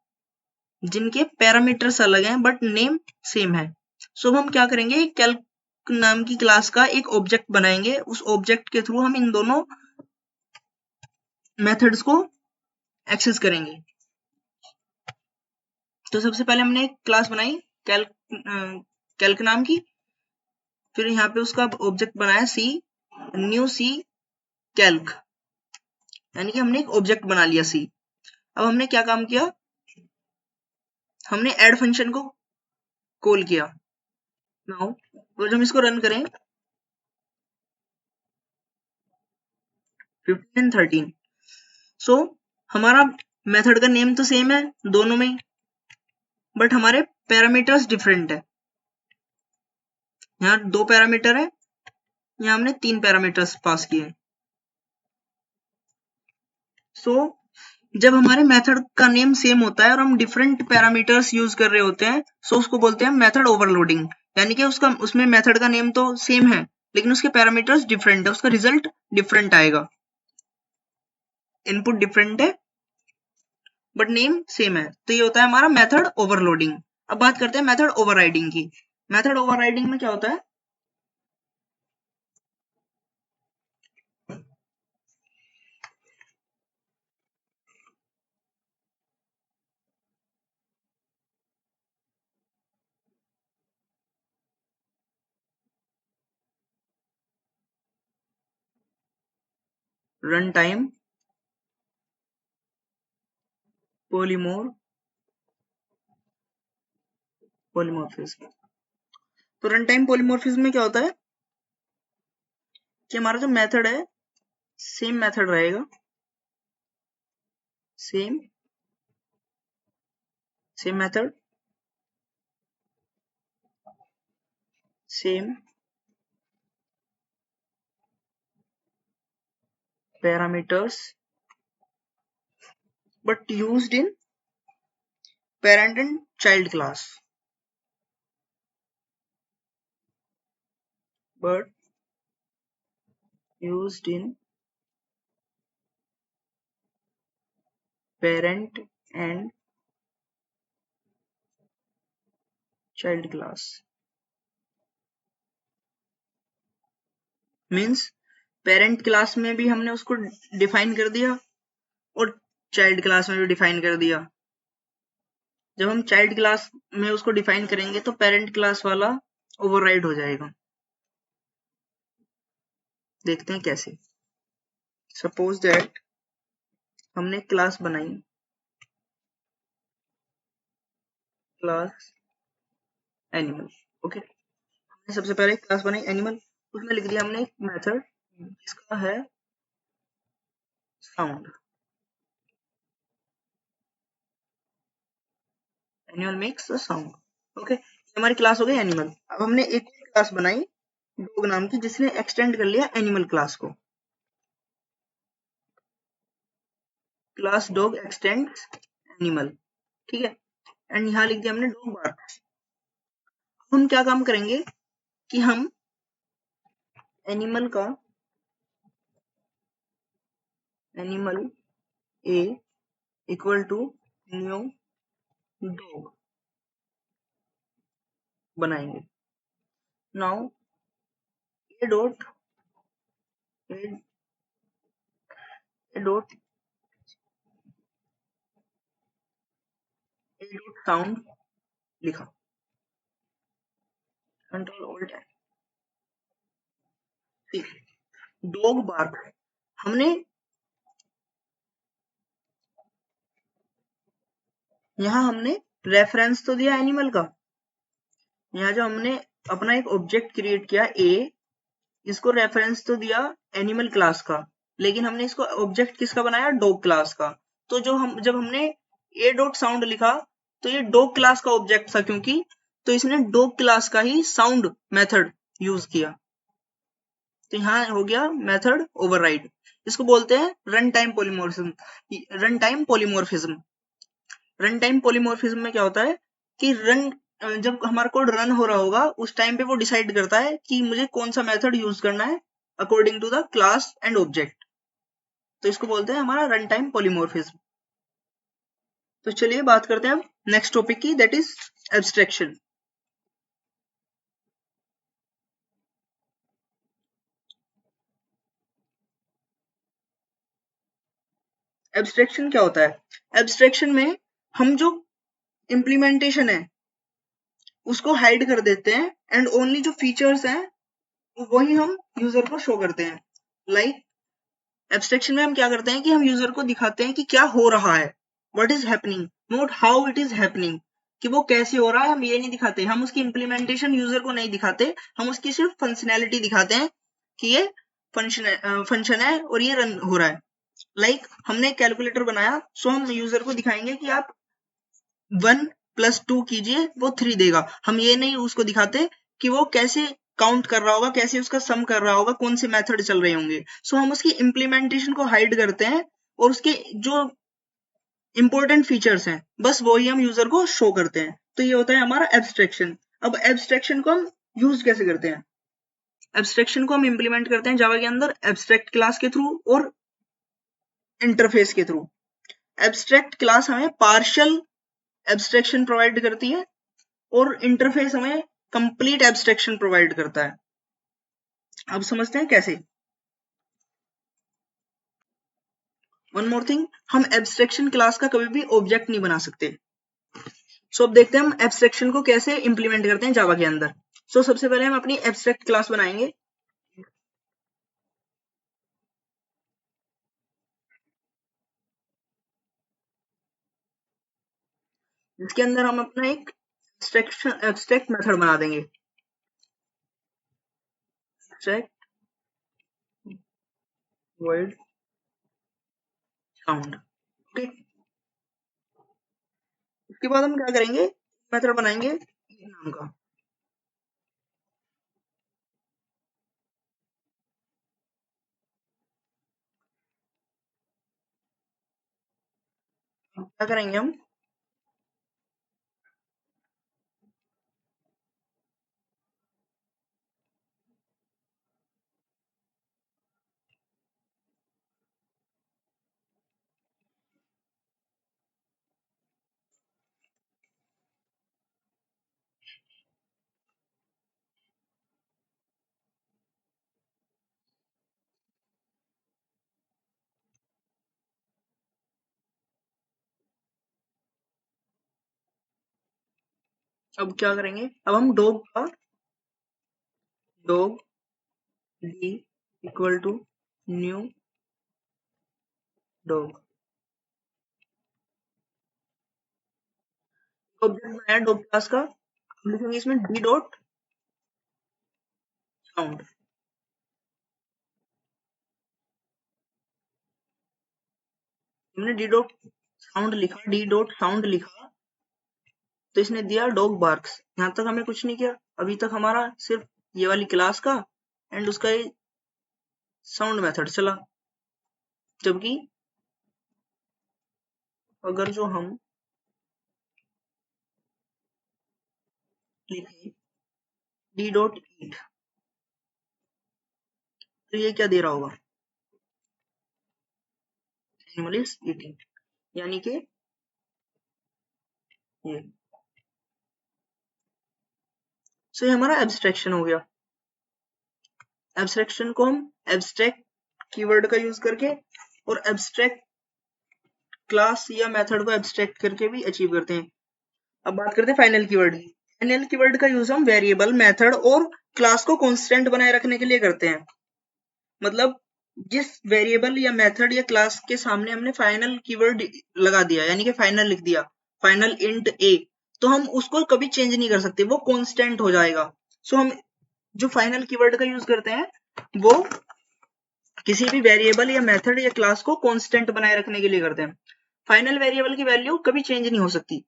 जिनके पैरामीटर्स अलग हैं बट नेम सेम है. सो हम क्या करेंगे, कैल्क नाम की क्लास का एक ऑब्जेक्ट बनाएंगे, उस ऑब्जेक्ट के थ्रू हम इन दोनों मेथड्स को एक्सेस करेंगे. तो सबसे पहले हमने एक क्लास बनाई कैल्क नाम की, फिर यहाँ पे उसका ऑब्जेक्ट बनाया सी, न्यू सी कैल्क, यानी कि हमने एक ऑब्जेक्ट बना लिया सी. अब हमने क्या काम किया, हमने ऐड फंक्शन को कॉल किया. नाउ तो जब हम इसको रन करें 15 and 13, सो हमारा मेथड का नेम तो सेम है दोनों में, बट हमारे पैरामीटर्स डिफरेंट है. यहाँ दो पैरामीटर है, यहाँ हमने तीन पैरामीटर्स पास किए. सो जब हमारे मेथड का नेम सेम होता है और हम डिफरेंट पैरामीटर्स यूज कर रहे होते हैं, सो उसको बोलते हैं मेथड ओवरलोडिंग. यानी कि उसमें मेथड का नेम तो सेम है लेकिन उसके पैरामीटर्स डिफरेंट है, उसका रिजल्ट डिफरेंट आएगा, इनपुट डिफरेंट है बट नेम सेम है, तो ये होता है हमारा मेथड ओवरलोडिंग। अब बात करते हैं मेथड ओवरराइडिंग की। मेथड ओवरराइडिंग में क्या होता है, रन टाइम पॉलीमॉर्फिज्म। तो रन टाइम पॉलीमॉर्फिज्म में क्या होता है कि हमारा जो मेथड है सेम मेथड रहेगा, same method, same parameters but used in parent and child class, but used in parent and child class। Means parent class में भी हमने उसको डिफाइन कर दिया और चाइल्ड क्लास में भी डिफाइन कर दिया। जब हम चाइल्ड क्लास में उसको डिफाइन करेंगे तो पेरेंट क्लास वाला ओवरराइड हो जाएगा। देखते हैं कैसे। सपोज दैट हमने क्लास बनाई, क्लास एनिमल, ओके। हमने सबसे पहले क्लास बनाई एनिमल, उसमें लिख दिया हमने एक मेथड जिसका है sound, animal makes a sound, okay. हमारी क्लास हो गई एनिमल। अब हमने एक क्लास बनाई डॉग नाम की जिसने एक्सटेंड कर लिया एनिमल क्लास को, क्लास डॉग एक्सटेंड एनिमल, ठीक है। एंड यहाँ लिख दिया हमने डॉग बार्क। हम क्या काम करेंगे कि हम एनिमल का animal A equal to new dog बनाएंगे। नाउ ए डॉट साउंड लिखा, कंट्रोल ऑल्ट ठीक। डॉग बार्क हमने यहाँ हमने रेफरेंस तो दिया एनिमल का, यहाँ जो हमने अपना एक ऑब्जेक्ट क्रिएट किया ए, इसको रेफरेंस तो दिया एनिमल क्लास का, लेकिन हमने इसको ऑब्जेक्ट किसका बनाया, डॉग क्लास का। तो जब हमने ए डॉट साउंड लिखा तो ये डॉग क्लास का ऑब्जेक्ट था क्योंकि, तो इसने डॉग क्लास का ही साउंड मेथड यूज किया, तो यहाँ हो गया मेथड ओवरराइड। इसको बोलते हैं run time polymorphism. Run time polymorphism run time polymorphism में क्या होता है कि जब हमारा कोड रन हो रहा होगा उस टाइम पे वो डिसाइड करता है कि मुझे कौन सा मेथड यूज करना है according to the class and object, तो इसको बोलते हैं हमारा रन टाइम पॉलीमॉर्फिज्म। तो चलिए बात करते हैं अब नेक्स्ट टॉपिक की, दैट इज एब्स्ट्रैक्शन। एब्स्ट्रैक्शन क्या होता है, एब्स्ट्रैक्शन में हम जो इम्प्लीमेंटेशन है उसको हाइड कर देते हैं एंड ओनली जो फीचर्स हैं वही हम यूजर को शो करते हैं। लाइक एब्स्ट्रैक्शन में हम क्या करते हैं कि हम यूजर को दिखाते हैं कि क्या हो रहा है, what is happening, not how it is happening, कि वो कैसे हो रहा है हम ये नहीं दिखाते, हम उसकी इम्प्लीमेंटेशन यूजर को नहीं दिखाते, हम उसकी सिर्फ फंक्शनैलिटी दिखाते हैं कि ये फंक्शन है और ये रन हो रहा है। लाइक हमने कैलकुलेटर बनाया, सो हम यूजर को दिखाएंगे कि आप 1 + 2 कीजिए वो 3 देगा, हम ये नहीं उसको दिखाते कि वो कैसे काउंट कर रहा होगा, कैसे उसका सम कर रहा होगा, कौन से मेथड चल रहे होंगे। सो हम उसकी इम्प्लीमेंटेशन को हाइड करते हैं और उसके जो इंपॉर्टेंट फीचर्स हैं बस वही हम यूजर को शो करते हैं, तो ये होता है हमारा एब्स्ट्रैक्शन। अब एब्स्ट्रैक्शन को हम यूज कैसे करते हैं, एब्स्ट्रैक्शन को हम इंप्लीमेंट करते हैं जावा के अंदर एब्स्ट्रैक्ट क्लास के थ्रू और इंटरफेस के थ्रू। एब्स्ट्रैक्ट क्लास हमें पार्शियल एब्स्ट्रैक्शन प्रोवाइड करती है और इंटरफेस हमें कंप्लीट एब्स्ट्रैक्शन प्रोवाइड करता है। अब समझते हैं कैसे। वन मोर थिंग, हम एब्स्ट्रैक्शन क्लास का कभी भी ऑब्जेक्ट नहीं बना सकते। सो अब देखते हैं हम एब्स्ट्रैक्शन को कैसे इंप्लीमेंट करते हैं जावा के अंदर। सो सबसे पहले हम अपनी एब्स्ट्रैक्ट क्लास बनाएंगे। जिसके अंदर हम अपना एक एब्स्ट्रैक्ट मेथड बना देंगे। Abstract word sound. ओके, उसके बाद हम क्या करेंगे, मेथड बनाएंगे नाम का। क्या करेंगे हम, अब क्या करेंगे, अब हम dog D equal to new dog object बनाया डॉग क्लास का। हम लिखेंगे इसमें डी डॉट साउंड। हमने डी डॉट साउंड लिखा, डी डॉट साउंड लिखा तो इसने दिया डॉग बार्क्स। यहां तक हमें कुछ नहीं किया, अभी तक हमारा सिर्फ ये वाली क्लास का एंड उसका ये साउंड मेथड चला। जबकि अगर जो हम लिखें डी डॉट ईट तो ये क्या दे रहा होगा, एनिमल इज ईटिंग, यानी कि ये। सो ये हमारा एब्स्ट्रैक्शन हो गया। एब्स्ट्रैक्शन को हम एब्स्ट्रैक्ट कीवर्ड का यूज करके और एब्स्ट्रैक्ट क्लास या मेथड को एब्स्ट्रैक्ट करके भी अचीव करते हैं। अब बात करते हैं फाइनल कीवर्ड की। फाइनल कीवर्ड का यूज हम वेरिएबल, मेथड और क्लास को कांस्टेंट बनाए रखने के लिए करते हैं। मतलब जिस वेरिएबल या मेथड या क्लास के सामने हमने फाइनल कीवर्ड लगा दिया, यानी कि फाइनल लिख दिया, फाइनल इंट ए, तो हम उसको कभी चेंज नहीं कर सकते, वो कांस्टेंट हो जाएगा। सो हम जो फाइनल कीवर्ड का यूज करते हैं वो किसी भी वेरिएबल या मेथड या क्लास को कांस्टेंट बनाए रखने के लिए करते हैं। फाइनल वेरिएबल की वैल्यू कभी चेंज नहीं हो सकती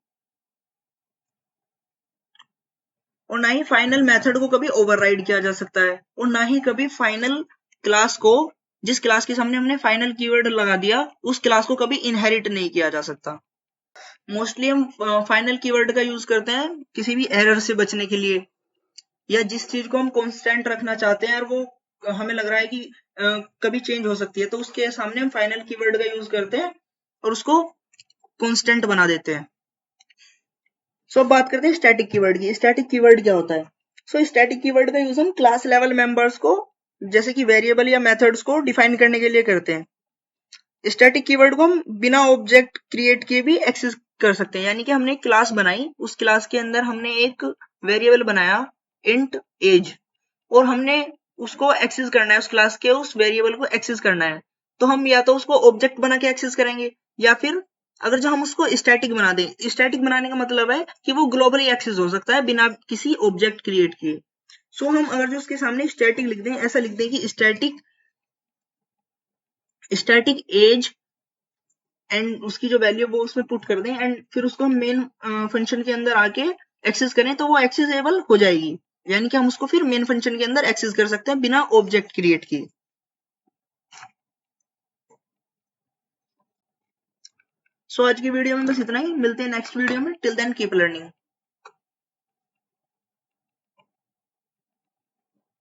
और ना ही फाइनल मेथड को कभी ओवरराइड किया जा सकता है और ना ही कभी फाइनल क्लास को, जिस क्लास के सामने हमने फाइनल कीवर्ड लगा दिया, उस क्लास को कभी इनहेरिट नहीं किया जा सकता। मोस्टली हम फाइनल कीवर्ड का यूज करते हैं किसी भी एरर से बचने के लिए, या जिस चीज को हम कांस्टेंट रखना चाहते हैं और वो हमें लग रहा है कि कभी चेंज हो सकती है, तो उसके सामने हम फाइनल कीवर्ड का यूज करते हैं और उसको कांस्टेंट बना देते हैं। सो अब बात करते हैं स्टैटिक कीवर्ड की। स्टैटिक कीवर्ड क्या होता है? सो स्टैटिक कीवर्ड का यूज हम क्लास लेवल मेंबर्स को, जैसे कि वेरिएबल या मेथड्स को डिफाइन करने के लिए करते हैं। स्टैटिक कीवर्ड को हम बिना ऑब्जेक्ट क्रिएट किए भी एक्सेस कर सकते हैं, यानी कि हमने एक क्लास बनाई, उस क्लास के अंदर हमने एक वेरिएबल बनाया इंट एज, और हमने उसको एक्सेस करना है, उस क्लास के उस वेरिएबल को एक्सेस करना है, तो हम या तो उसको ऑब्जेक्ट बना के एक्सेस करेंगे, या फिर अगर जो हम उसको स्टैटिक बना दें। स्टैटिक बनाने का मतलब है कि वो ग्लोबली एक्सेस हो सकता है बिना किसी ऑब्जेक्ट क्रिएट किए। सो हम अगर जो उसके सामने स्टैटिक लिख दें, ऐसा लिख दें कि स्टैटिक एज एंड उसकी जो वैल्यू वो उसमें पुट कर दें एंड फिर उसको हम मेन फंक्शन के अंदर आके एक्सेस करें, तो वो एक्सेसेबल हो जाएगी, यानी कि हम उसको फिर मेन फंक्शन के अंदर एक्सेस कर सकते हैं बिना ऑब्जेक्ट क्रिएट किए। सो आज की वीडियो में बस इतना ही, मिलते हैं नेक्स्ट वीडियो में। Till then keep learning.